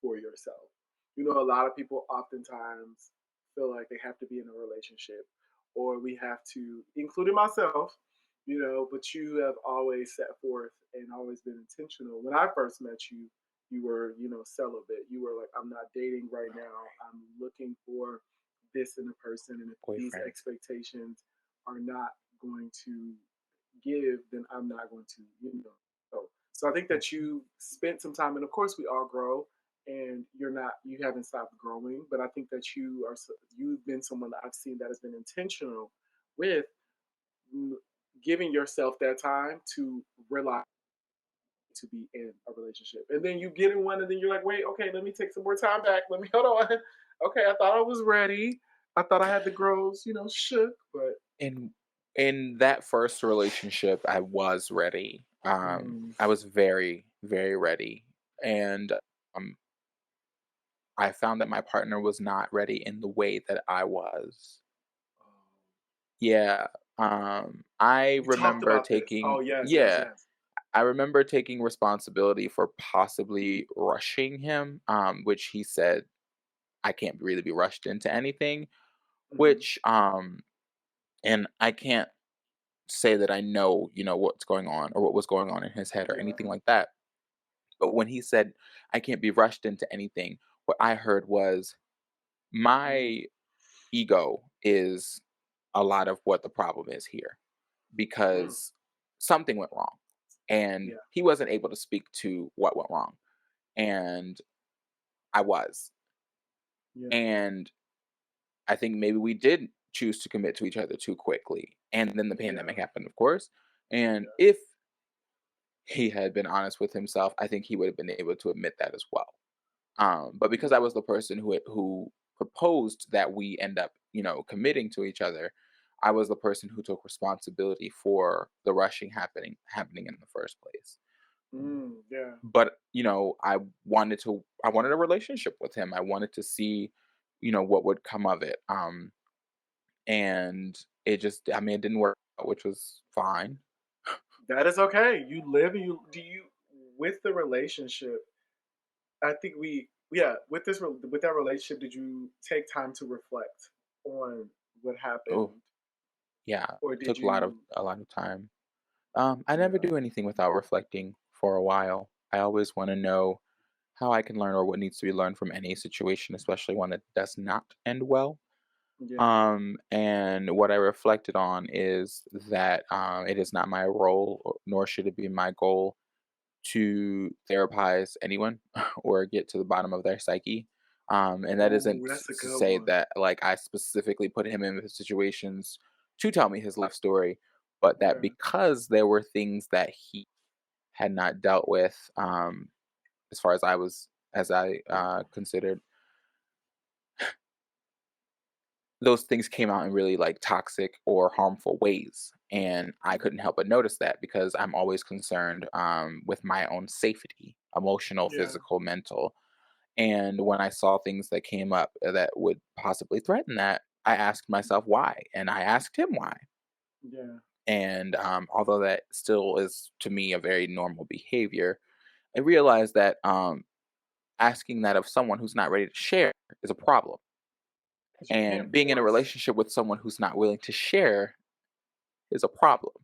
for yourself. You know, a lot of people oftentimes feel like they have to be in a relationship or we have to, including myself, but you have always set forth and always been intentional. When I first met you, you were, celibate. You were like, I'm not dating right now. I'm looking for this in a person. And if these Boyfriend. expectations are not going to give, then I'm not going to, so So I think that you spent some time, and of course we all grow, and you haven't stopped growing. But I think that you've been someone that I've seen that has been intentional with mm, giving yourself that time to realize to be in a relationship. And then you get in one, and then you're like, wait, okay, let me take some more time back. Let me hold on. Okay, I thought I was ready. I thought I had the girls, shook, but In in that first relationship, I was ready. mm, I was very, very ready, and um, I found that my partner was not ready in the way that I was. Yeah. I we talked remember about this. taking Oh yes, yes, yeah, yes. I remember taking responsibility for possibly rushing him, which he said I can't really be rushed into anything, Hmm. which and I can't say that I know, what's going on or what was going on in his head or anything Yeah. like that. But when he said I can't be rushed into anything, what I heard was Mm, my ego is a lot of what the problem is here mm, because something went wrong and yeah. he wasn't able to speak to what went wrong and I was. Yeah. And I think maybe we did choose to commit to each other too quickly. And then the pandemic Yeah. happened, of course. And Yeah. if he had been honest with himself, I think he would have been able to admit that as well. But because I Mm, was the person who proposed that we end up, committing to each other, I was the person who took responsibility for the rushing happening in the first place. yeah. But I wanted a relationship with him. I wanted to see, what would come of it. And it just, I mean, it didn't work out, which was fine. That is okay. You live and you do you with the relationship. I think with that relationship, did you take time to reflect on what Oh, happened, yeah, or did took you? a lot of time. I never Yeah. do anything without reflecting for a while. I always want to know how I can learn or what needs to be learned from any situation, especially one that does not end well. Yeah. And what I reflected on is that it is not my role, nor should it be my goal to therapize anyone or get to the bottom of their psyche. And that Oh, isn't that's a to good say one. that like I specifically put him in situations to tell me his life story, but that Yeah. because there were things that he had not dealt with, as far as I considered, those things came out in really like toxic or harmful ways. And I couldn't Mm, help but notice that because I'm always concerned with my own safety, emotional, yeah. physical, mental. And when I saw things that came up that would possibly threaten that, I asked myself why. And I asked him why. Yeah. And although that still is to me a very normal behavior, I realized that asking that of someone who's not ready to share is a problem. Because you can't And being in a force. relationship with someone who's not willing to share is a problem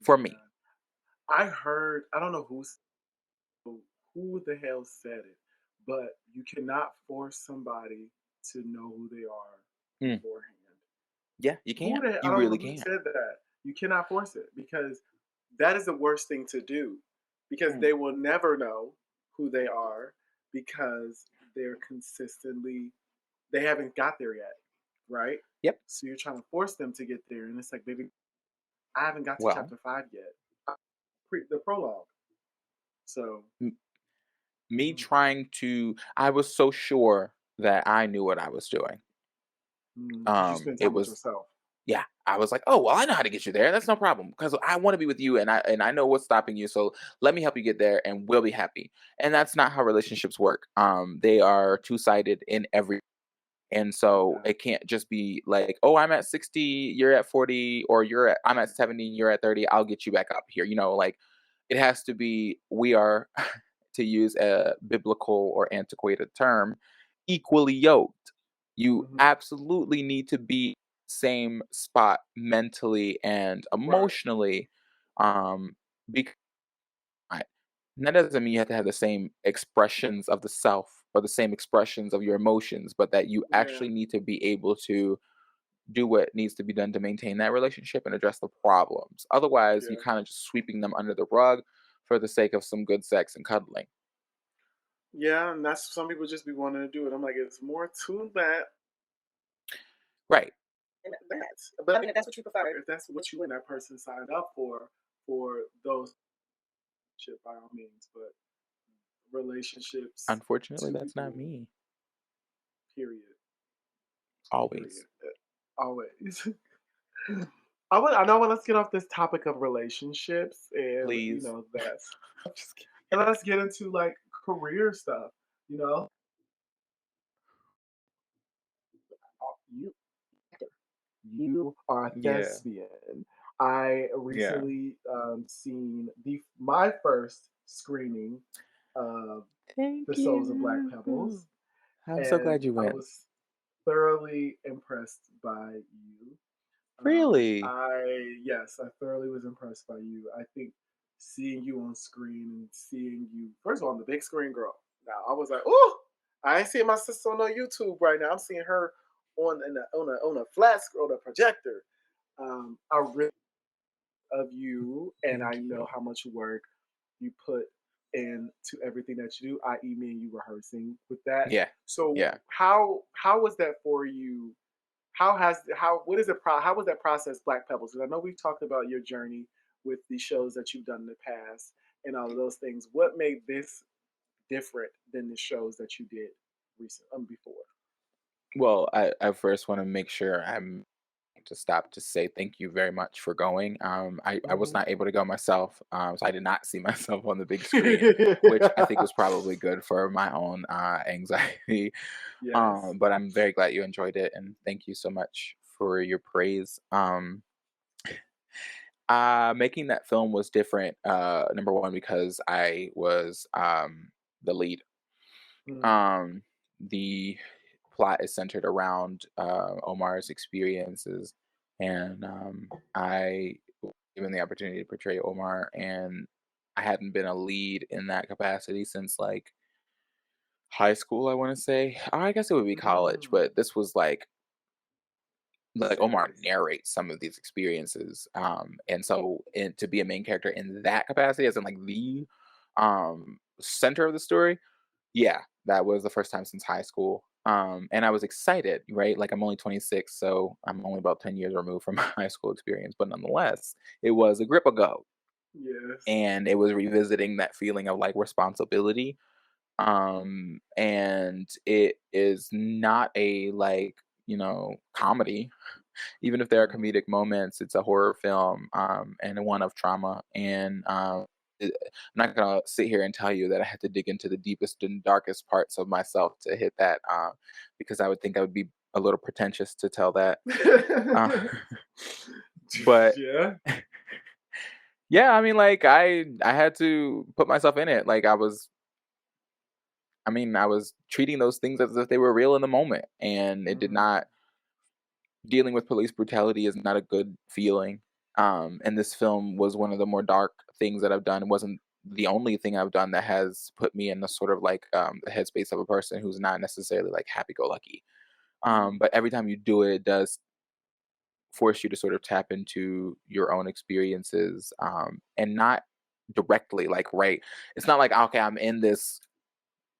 for me. Yeah. I heard. I don't know who the hell said it, but you cannot force somebody to know who they are Mm, beforehand. yeah, you Who can't. the I You don't know really who can't. said that. You cannot force it because that is the worst thing to do because Mm, they will never know who they are because they're consistently they haven't got there yet, right? yep. So you're trying to force them to get there, and it's like, baby, I haven't got to Well, chapter 5 yet. The prologue. So, m- me mm, I was so sure that I knew what I was doing. because you spend It time with was yourself. Yeah, I was like, "Oh, well, I know how to get you there. That's no problem because I want to be with you, and I know what's stopping you. So let me help you get there, and we'll be happy." And that's not how relationships work. They are two sided in every, and so Yeah, it can't just be like, "Oh, I'm at 60, you're at 40, or I'm at 70, you're at 30. I'll get you back up here." Like it has to be. We are, to use a biblical or antiquated term, equally yoked. You hmm, absolutely need to be same spot mentally and right. emotionally. Because that doesn't mean you have to have the same expressions of the self or the same expressions of your emotions, but that you Yeah, actually need to be able to do what needs to be done to maintain that relationship and address the problems. Otherwise, you yeah, kind of just sweeping them under the rug, for the sake of some good sex and cuddling. Yeah, and that's some people just be wanting to do it. I'm like, it's more to that Right. than that. But I mean, if that's what you prefer, if that's what you and that person signed up for those shit by all means. But relationships, Unfortunately, two that's not people, me. period, Always. period, always. I know. Let's get off this topic of relationships, and Please. that's, I'm just kidding. and let's get into like career stuff. You know, you you are a Yeah. thespian. I Yeah. recently seen the my first screening of The Thank Souls of Black you. Pebbles, I'm so and glad you I went. was thoroughly impressed by you. Really? Yes, I thoroughly was impressed by you. I think seeing you on screen and seeing you, first of all, on the big screen, girl. Now I was like, oh, I ain't seeing my sister on no YouTube right now. I'm seeing her on a flat screen, on a projector. I really of you, and I Thank know you. how much work you put into everything that you do. I.e., me and you rehearsing with that. Yeah. So Yeah. how was that for you? How what is it? How was that process, Black Pebbles? Because I know we've talked about your journey with the shows that you've done in the past and all of those things. What made this different than the shows that you did recent before? Well, I first want to make sure I'm to stop to say thank you very much for going. I was Hmm. not able to go myself, so I did not see myself on the big screen, which I think was probably good for my own anxiety. Yes. But I'm very glad you enjoyed it, and thank you so much for your praise. Making that film was different. Number one, because I was the lead. Mm, Um, the plot is centered around Omar's experiences, and I was given the opportunity to portray Omar, and I hadn't been a lead in that capacity since like high school. I want to say, I guess it would be college, mm. but this was like Omar Serious. narrates some of these experiences, and so to be a main character in that capacity, as in like the center of the story, yeah, that was the first time since high school. And I was excited, right? Like I'm only 26, so I'm only about 10 years removed from my high school experience, but nonetheless, it was a grip ago. Yes. And it was revisiting that feeling of like responsibility. And it is not a like, comedy. Even if there are No. comedic moments, it's a horror film, and one of trauma. And I'm not gonna sit here and tell you that I had to dig into the deepest and darkest parts of myself to hit that, because I would think I would be a little pretentious to tell that. Uh, but Yeah. yeah, I mean, like I had to put myself in it. Like I was treating those things as if they were real in the moment, and it did Mm, not. Dealing with police brutality is not a good feeling. And this film was one of the more dark things that I've done. It wasn't the only thing I've done that has put me in the sort of like the headspace of a person who's not necessarily like happy go lucky. mm, But every time you do it, it does force you to sort of tap into your own experiences, and not directly like right. It's not like okay, I'm in this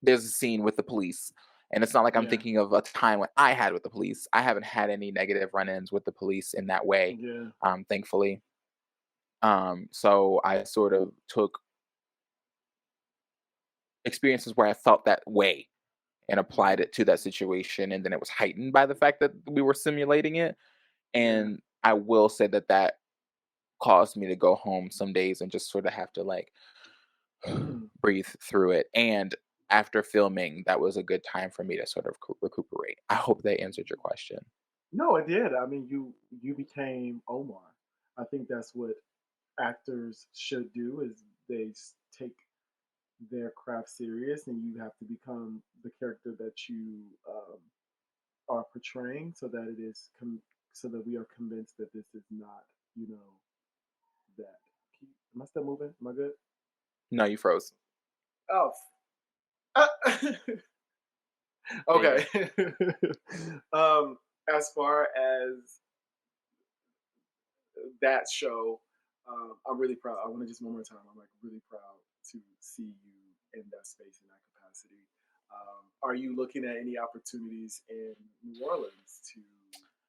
there's a scene with the police, and it's not like I'm yeah. thinking of a time when I had with the police. I haven't had any negative run-ins with the police in that way, Yeah. thankfully. So I sort of took experiences where I felt that way and applied Mm, it to that situation, and then it was heightened by the fact that we were simulating it. yeah. And I will say that that caused me to go home some days and just sort of have to like Mm. breathe through it. And after filming, that was a good time for me to sort of recuperate. I hope that answered your question. No, it did. I mean, you became Omar. I think that's what actors should do is take their craft serious, and you have to become the character that you are portraying, so that so that we are convinced that this is not, you know, that. Am I still moving? Am I good? No, you froze. Oh, There you okay. go. As far as that show, I'm really proud. I want to just one more time. I'm like really proud to see you in that space in that capacity. Are you looking at any opportunities in New Orleans to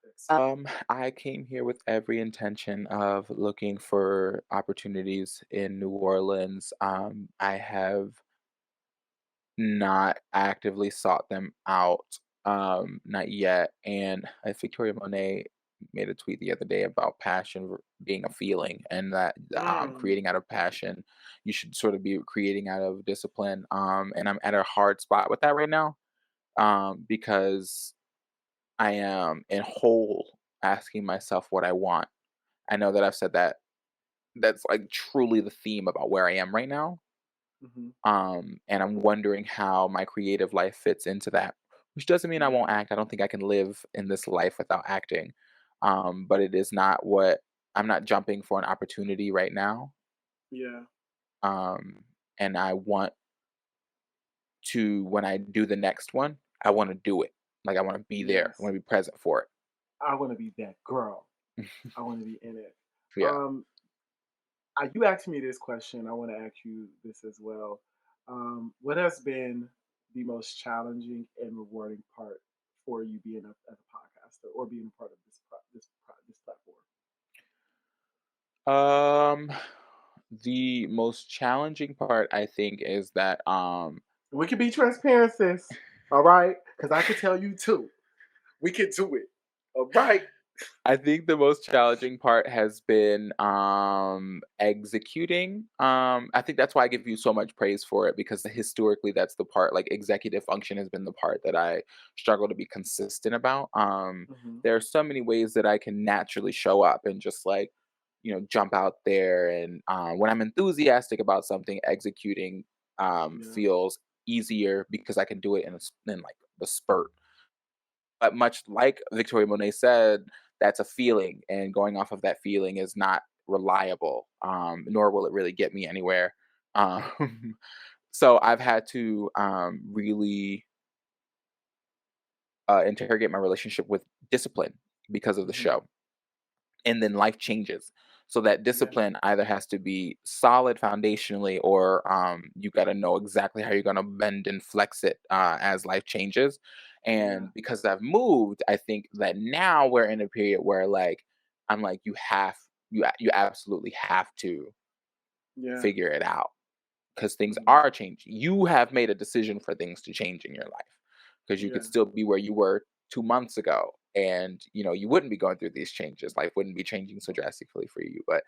expand? I came here with every intention of looking for opportunities in New Orleans. I have not actively sought them out, not yet. And Victoria Monet made a tweet the other day about being a feeling, and that Mm, creating out of passion, you should sort of be creating out of discipline. And I'm at a hard spot with that right now, because I am in whole asking myself what I want. I know that I've said that. That's like truly the theme about where I am right now. hmm. And I'm wondering how my creative life fits into that, which doesn't mean I Yeah, won't act. I don't think I can live in this life without acting. But it is not what I'm not jumping for an opportunity right now. yeah, Um, and I want to, when I do the next one, I want to do it. Like I want to be there. I yes. want to be present for I want to be that girl. it. I want to be in it. Yeah. Um, you asked me this question. I want to ask you this as well. What has been the most challenging and rewarding part for you being as a podcaster or being a part of this platform? Um, the most challenging part I think is that We can be transparent, sis. All right, because I could tell you too. We can do it. All right. I think the most challenging part has been executing. I think that's why I give you so much praise for it, because historically that's the part, like executive function has been the part that I struggle to be consistent about. Hmm. There are so many ways that I can naturally show up and just like, jump out there, and when I'm enthusiastic about something, executing Yeah. feels easier because I can do it in like the spurt. But much like Victoria Monet said, that's a feeling, and going off of that feeling is not reliable, nor will it really get me anywhere. Um, so I've had to really interrogate my relationship with discipline because of the Hmm. show. And then life changes. So that Yeah. discipline either has to be solid foundationally, or you got to know exactly how you're going to bend and flex it as life changes. Yeah. And because I've moved, I think that now we're in a period where like I'm like you absolutely have to Yeah. figure it out, because things Hmm. are changing. You have made a decision for things to change in your life, because you could Yeah. still be where you were 2 months ago, and you wouldn't be going through these changes. Life wouldn't be changing so drastically for you. But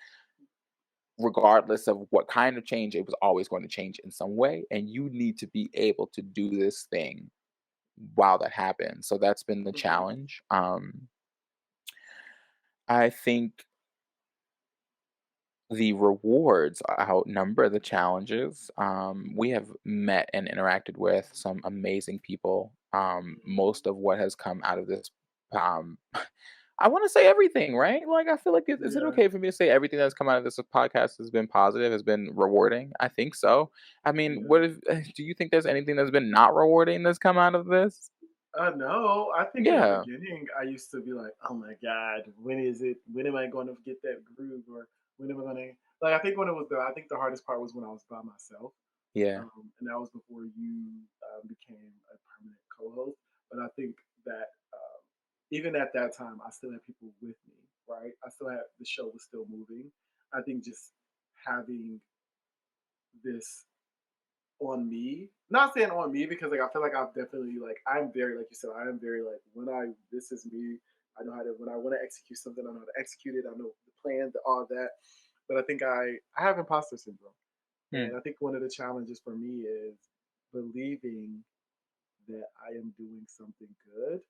regardless of what kind of change, it was always going to change in some way, and you need to be able to do this thing while that happens. So that's been the Hmm. challenge. I think the rewards outnumber the challenges. We have met and interacted with some amazing people. Most of what has come out of this, um, I want to say everything, right? Like, I feel like, is it Yeah. okay for me to say everything that's come out of this podcast has been positive, has been rewarding? I think so. I mean, Yeah. what if, do you think there's anything that's been not rewarding that's come out of this? No, I think in the Yeah, beginning I used to be like, "Oh my god, when is it? When am I going to get that groove? Or when am I going to?" Like, I think when it was I think the hardest part was when I was by myself, yeah. and that was before you became a permanent co-host. But I think that even at that time, I still had people with me, right? I still had the show was still moving. I think just having this on me. Not saying on me because like I feel like I've definitely like I'm very like you said I am very like when I this is me. I know how to when I want to execute something. I know how to execute it. I know the plan, all that. But I think I have imposter syndrome, Hmm. and I think one of the challenges for me is believing that I am doing something good,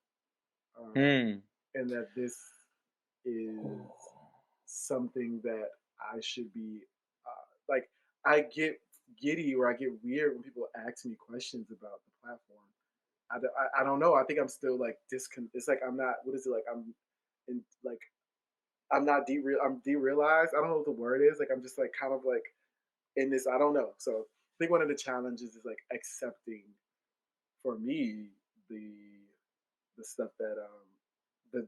Hmm. and that this is something that I should be like. I get giddy or I get weird when people ask me questions about the platform. I don't know. I think I'm still like It's like I'm not. What is it like? I'm in like I'm not I'm derealized. I don't know what the word is. Like I'm just like kind of like in this. I don't know. So I think one of the challenges is like accepting for me the the stuff that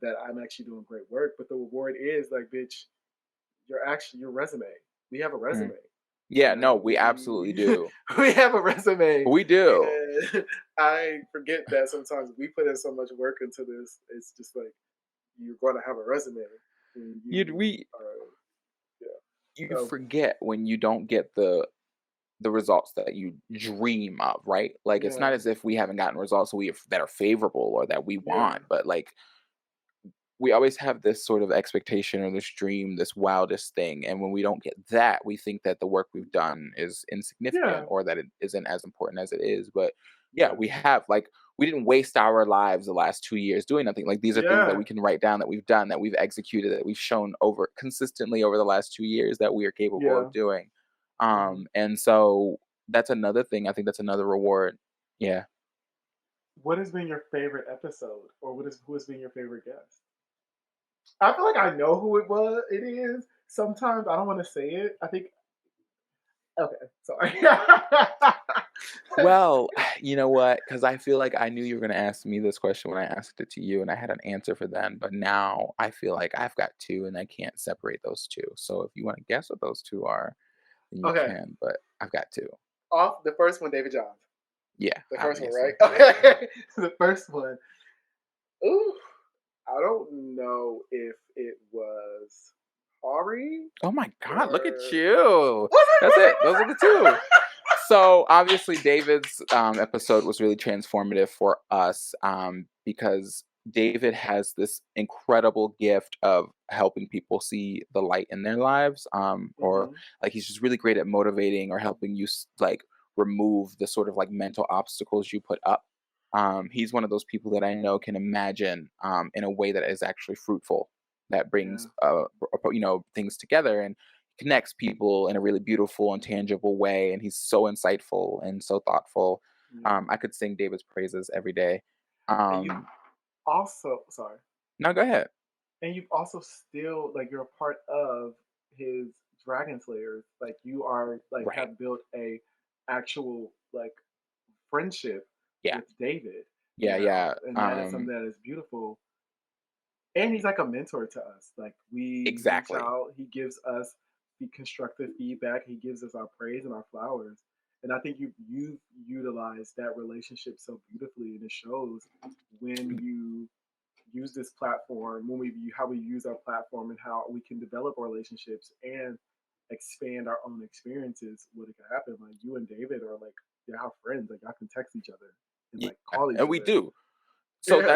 that I'm actually doing great work. But the reward is like, bitch, your resume. We have a Mm. resume. Yeah, Like no, we absolutely do. we have a resume, We do. and I forget that sometimes we put in so much work into this. It's just like you're going to have a resume when You'd you we are. Yeah. you So forget when you don't get the results that you dream of, right? Like it's not yeah, as if we haven't gotten results that are favorable or that we yeah, want, but like we always have this sort of expectation or this dream, this wildest thing. And when we don't get that, we think that the work we've done is insignificant yeah, or that it isn't as important as it is. But yeah, yeah, we didn't waste our lives the last 2 years doing nothing. Like these are things that yeah. we can write down that we've done, that we've executed, that we've shown over consistently over the last 2 years that we are capable Yeah. of doing. Mhm. And so that's another thing. I think that's another reward. Yeah. What has been your favorite episode, or who has been your favorite guest? I feel like I know who it was. It is. Sometimes I don't want to say it. I think. Okay, sorry. Well, you know what? Because I feel like I knew you were going to ask me this question when I asked it to you, and I had an answer for then. But now I feel like I've got two, and I can't separate those two. So if you want to guess what those two are, then you Okay, can. But I've got two. off the first one, David Johns. Yeah, The first one, right? obviously. Okay, the first one. Ooh, I don't know if it was Ari Oh my God! Look at or you. was it? That's Was it? it. Those are the two. So obviously David's episode was really transformative for us because David has this incredible gift of helping people see the light in their lives, or Mm-hmm. like he's just really great at motivating or helping you like remove the sort of like mental obstacles you put up. He's one of those people that I know can imagine in a way that is actually fruitful, that Yeah. brings things together and connects people in a really beautiful and tangible way, and he's so insightful and so thoughtful. Yeah. I could sing David's praises every day. And you um also sorry. no, go ahead. And you've also still like you're a part of his Dragon Slayers. Like you are like Right. have built a actual like friendship Yeah, with David yeah, now. yeah. And that is something that is beautiful. And he's like a mentor to us. Like we reach Exactly. out, he gives us the constructive feedback, he gives us our praise and our flowers. And I think you've utilized that relationship so beautifully, and it shows when you use this platform, when we view how we use our platform and how we can develop our relationships and expand our own experiences. What it can happen, like you and David are like y'all friends, like y'all can text each other and Yeah, like call each and we other. do. So Yeah,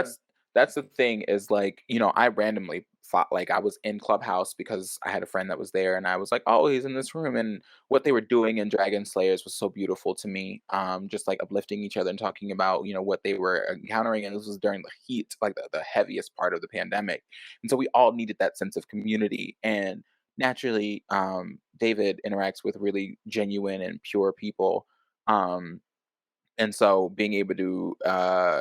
that's the thing is like, I randomly thought like I was in Clubhouse because I had a friend that was there and I was like, oh, he's in this room. And what they were doing in Dragon Slayers was so beautiful to me. Just like uplifting each other and talking about, what they were encountering. And this was during the heat, like the heaviest part of the pandemic. And so we all needed that sense of community. And naturally, David interacts with really genuine and pure people. Um, and so being able to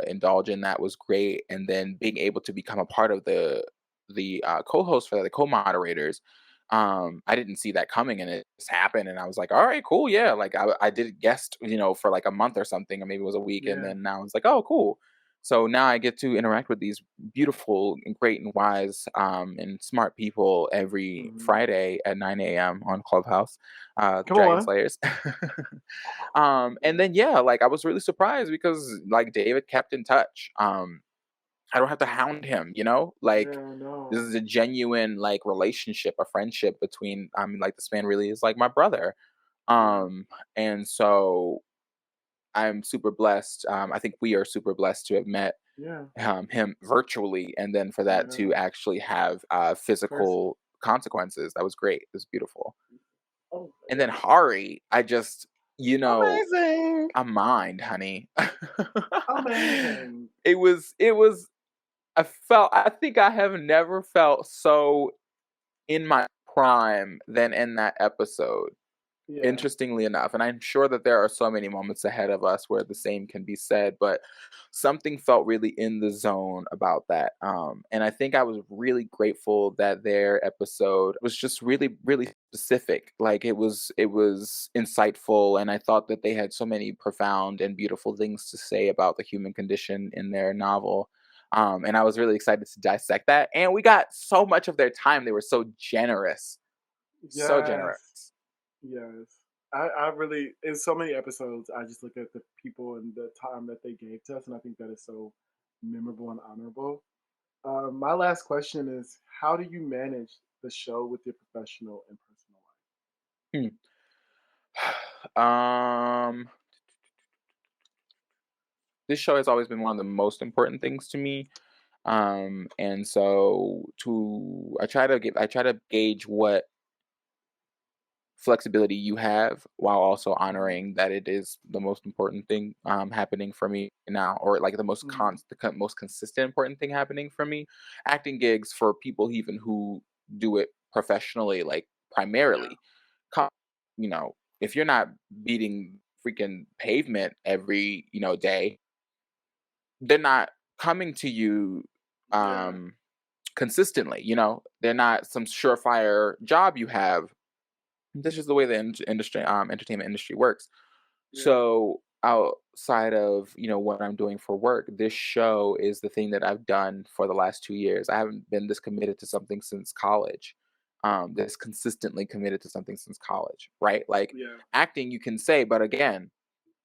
indulge in that was great, and then being able to become a part of the co-host for the co-moderators. I didn't see that coming, and it just happened, and I was like, all right, cool, yeah. Like I did guest, for like a month or something, or maybe it was a week, and yeah. then now it's like, oh, cool. So now I get to interact with these beautiful and great and wise and smart people every Hmm. Friday at 9 a.m. on Clubhouse, Come Dragon on. Slayers. And Yeah, then yeah, like I was really surprised because like David kept in touch. I don't have to hound him. Like yeah, this no, is a genuine like relationship, a friendship between like this man really is like my brother. yeah, Um and so I'm super blessed. I think we are super blessed to have met yeah, him virtually, and then for that yeah. to actually have Person. physical consequences. That was great. It was beautiful. Oh And then man, Hari, I just, you know, amazing, I mind, honey. amazing. It was I think I have never felt so in my prime than in that episode, Yeah, interestingly enough. And I'm sure that there are so many moments ahead of us where the same can be said, but something felt really in the zone about that. And I think I was really grateful that their episode was just really, really specific. Like it was insightful, and I thought that they had so many profound and beautiful things to say about the human condition in their novel. And I was really excited to dissect that. And we got so much of their time. They were so generous So Yes. generous. Yes. I really, in so many episodes, I just look at the people and the time that they gave to us, and I think that is so memorable and honorable. My last question is, how do you manage the show with your professional and personal Hmm. Um, this show has always been one of the most important things to me. And so I try to gauge what flexibility you have while also life? honoring that it is the most important thing happening for me now, or like Mm-hmm. most consistent important thing happening for me. Acting gigs for people even who do it professionally, like Yeah. primarily, co- you know, if you're not beating freaking pavement every day, they're not coming to you Yeah. um consistently. They're not some surefire job you have. This is the way the industry, entertainment industry works. Yeah. So outside of what I'm doing for work, this show is the thing that I've done for the last 2 years. I haven't been this committed to something since college. This consistently committed to something since college, right? Like Yeah. acting, you can say, but again,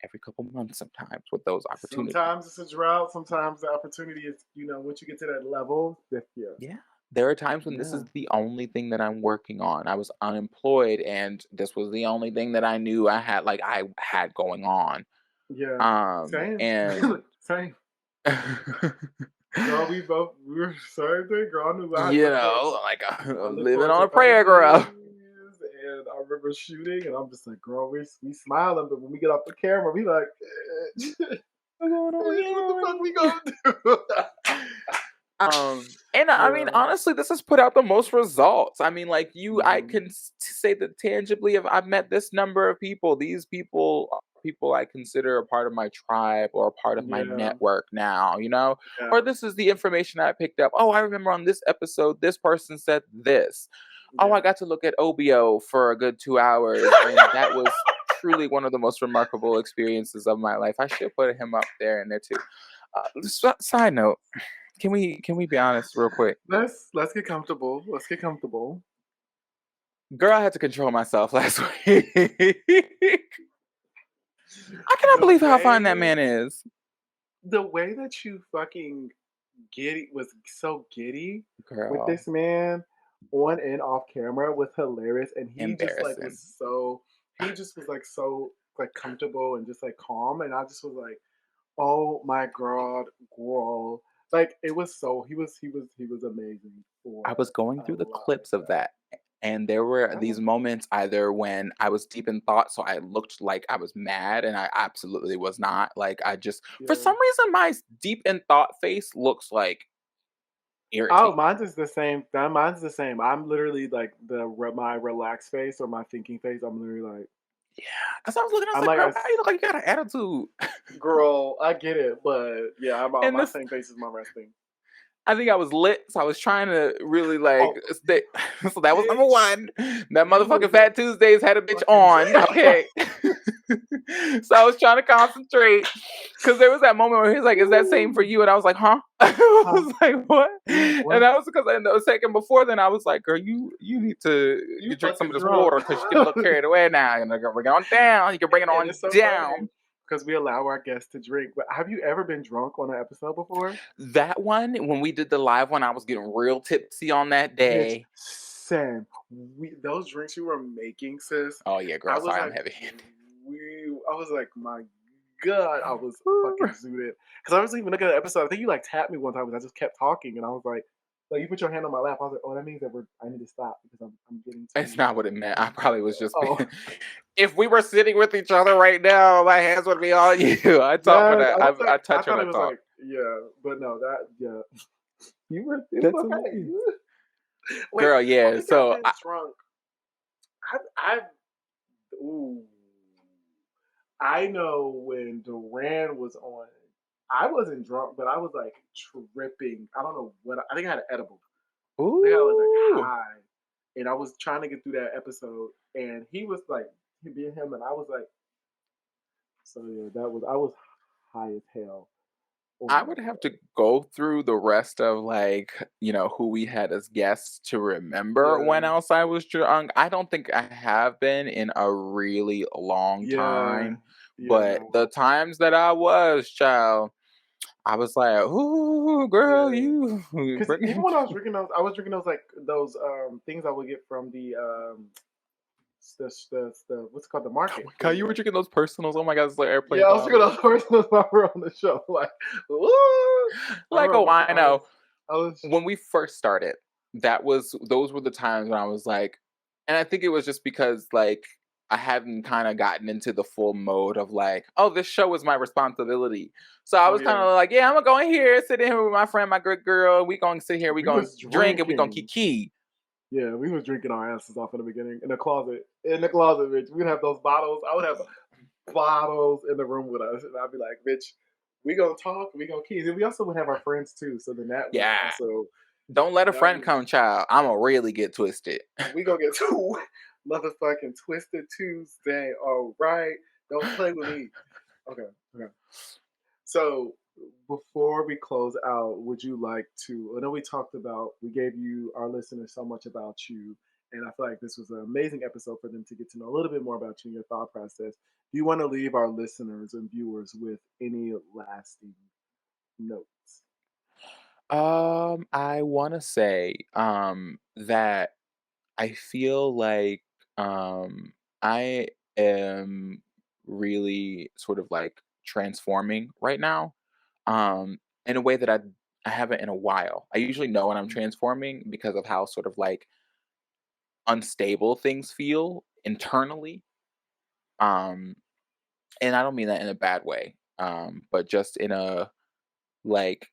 every couple months sometimes with those opportunities. Sometimes it's a drought. Sometimes the opportunity is, once you get to that level, yeah. Yeah. There are times when this is Yeah. the only thing that I'm working on. I was unemployed and this was the only thing that I knew I had going on. Yeah. Same. And Same. Girl, we were same thing, girl. I knew I like I look living forward on to a prayer, girl. Thursdays, and I remember shooting, and I'm just like, girl, we smiling, but when we get off the camera, we like, What's going what the fuck we on? gonna do? And I mean, Yeah, honestly, this has put out the most results. I mean, like I yeah, can say that tangibly, if I've met this number of people, these people are people I consider a part of my tribe or a part of my yeah, network now, or yeah, this is the information I picked up. Oh, I remember on this episode, this person said this. Oh, I yeah. got to look at OBO for a good 2 hours, and that was truly one of the most remarkable experiences of my life. I should put him up there in there too. Side note, can we be honest real quick? Let's get comfortable. Let's get comfortable. Girl, I had to control myself last week. I cannot The believe how fine that way man is. the way that you fucking giddy was so giddy with Girl, this man on and off camera was hilarious, and he just like embarrassing. was so he just was like so like comfortable and just like calm, and I just was like, oh my god, girl. Like it was so he was amazing I for was going a through the lot of clips of that, and there were that. these moments either when I was deep in thought, so I looked like I was mad, and I absolutely was not. Like I just, for Yeah. some reason, my deep in thought face looks like Oh, irritated. mine's is the same. Mine's the same. I'm literally like my relaxed face or my thinking face. I'm literally like, Yeah, because I was looking, I was I'm like, like, girl, why you look like you got an attitude? girl, I get it, but yeah, I'm on And my this same face as my resting. I think I was lit, so I was trying to really like Oh, stay. So that was number bitch, one. That you was motherfucking a Fat Tuesdays had a bitch fucking. on. Okay. So I was trying to concentrate because there was that moment where he was like, "Is that same for Ooh, you?" And I was like, "Huh?" I huh? was like, "What?" You And what? that was because in the second before then, I was like, "Girl, you need to You drink some of fucking this drunk? water because you get a little carried away now. And I go, bring it on down. You can bring it And on it's so funny down." because we allow our guests to drink. But have you ever been drunk on an episode before? That one, when we did the live one, I was getting real tipsy on that Bitch, day. Sam, those drinks you were making, sis. Oh yeah, I girl. was Sorry, I'm like, heavy. I was like, my God, I was fucking zooted. Because I was even looking at the episode. I think you like tapped me one time because I just kept talking, and I was like you put your hand on my lap. I was like, oh, that means that I need to stop because I'm getting It's too. not what it meant. I probably was just Oh, being. If we were sitting with each other right now, my hands would be on you. I talk for yes, that. I was like, I I touch when thought I it was talk. like, yeah, but no, yeah, it was That's okay. hilarious, Wait, girl. I Yeah. think I've So been drunk. I've ooh. I know when Duran was on, I wasn't drunk, but I was like tripping. I don't know what. I think I had an edible. I think I was like ooh, high, and I was trying to get through that episode, and he was like, he being him, and I was like, so yeah, that was I was high as hell. Or I not would have to really? go through the rest of like, who we had as guests to remember when Yeah. else I was drunk. I don't think I have been in a really long Yeah. time, Yeah, but the no. times that I was, child, I was like, "Ooh, girl, Yeah. you Because even bring." when I was drinking those like those things I would get from the the what's it called, the Oh market my god, the you were drinking those personals. Oh my god, it's like yeah, airplane I was drinking bottles, those personals while we were on the show. Like, woo! I like a remember wino. I was When we first started, those were the times when I was like, and I think it was just because like I hadn't kind of gotten into the full mode of like, oh, this show is my responsibility. So I oh was kind yeah, of like, yeah, I'm gonna go in here, sit in here with my friend, my good girl. We gonna sit here, we we gonna was drink, and we gonna drinking. kiki. Yeah, we was drinking our asses off in the beginning in the closet. In the closet, bitch. We'd have those bottles. I would have bottles in the room with us, and I'd be like, bitch, we gonna talk, we gonna keys. And we also would have our friends too. So then that was Yeah, also don't let a that friend was come, child. I'ma really get twisted. we gonna get to motherfucking Twisted Tuesday. All right, don't play with me. Okay, okay. So before we close out, would you like to? I know we gave you our listeners so much about you, and I feel like this was an amazing episode for them to get to know a little bit more about you and your thought process. Do you want to leave our listeners and viewers with any lasting notes? I want to say that I feel like I am really sort of like transforming right now in a way that I haven't in a while. I usually know when I'm Mm, transforming because of how sort of like unstable things feel internally. Um and I don't mean that in a bad way. But just in a like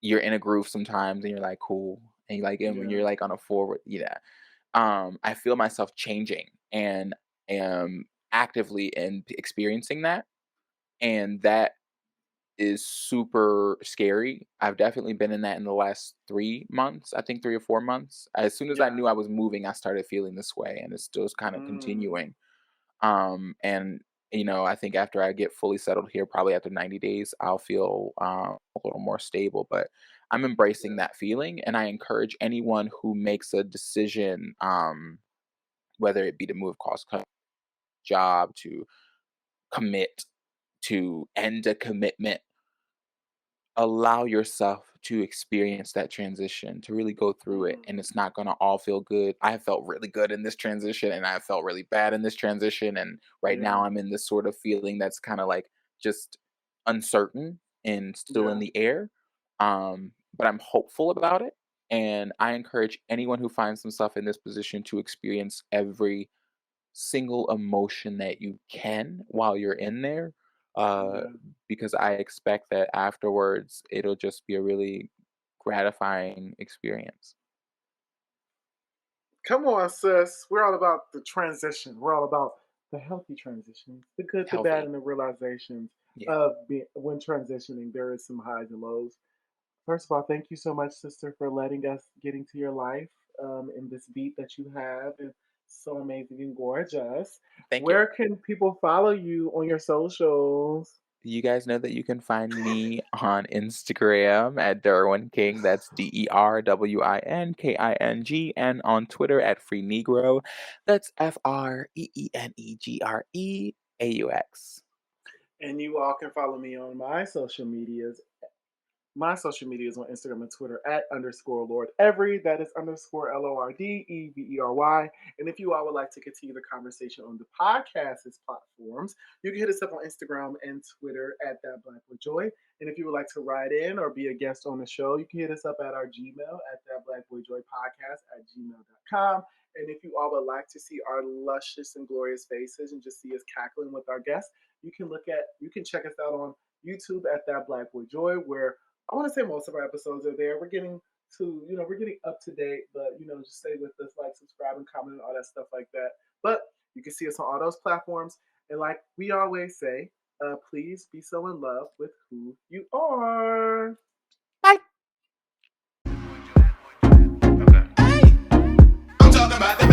you're in a groove sometimes and you're like cool and when yeah, you're like on a forward, yeah. I feel myself changing and am actively experiencing that. And that is super scary. I've definitely been in that in the last 3 months, I think 3 or 4 months. As soon as I yeah. knew I was moving, I started feeling this way and it's still kind of Mm, continuing. And I think after I get fully settled here, probably after 90 days, I'll feel a little more stable. But I'm embracing yeah, that feeling, and I encourage anyone who makes a decision, whether it be to move across job, to commit, to end a commitment, allow yourself to experience that transition, to really go through it. And mm, it's not going to all feel good. I have felt really good in this transition and I felt really bad in this transition. And right yeah, now I'm in this sort of feeling that's kind of like just uncertain and still in yeah, the air. But I'm hopeful about it. And I encourage anyone who finds themselves in this position to experience every single emotion that you can while you're in there, uh, yeah. because I expect that afterwards it'll just be a really gratifying experience. Come on, sis. We're all about the transition. We're all about the healthy transitions, the good, the bad, Healthy. and the realizations Yeah. of being when transitioning. There is some highs and lows. First of all, thank you so much, sister, for letting us get into your life in this beat that you have. And so amazing and gorgeous. Thank you. Where can people follow you on your socials? You guys know that you can find me on Instagram at derwinking. That's DerwinKing, and on Twitter at Free Negro. That's FREENEGREAUX. And you all can follow me on my social media is on Instagram and Twitter at underscore Lord Every. That is underscore LORDEVERY. And if you all would like to continue the conversation on the podcast's platforms, you can hit us up on Instagram and Twitter at That Black with Joy. And if you would like to write in or be a guest on the show, you can hit us up at our Gmail at thatblackboyjoypodcast@gmail.com. And if you all would like to see our luscious and glorious faces and just see us cackling with our guests, you can check us out on YouTube at That Black Boy Joy, where I want to say most of our episodes are there. We're getting up to date, but just stay with us, like, subscribe, and comment, and all that stuff like that. But you can see us on all those platforms. And like we always say, please be so in love with who you are. Bye. I'm talking about the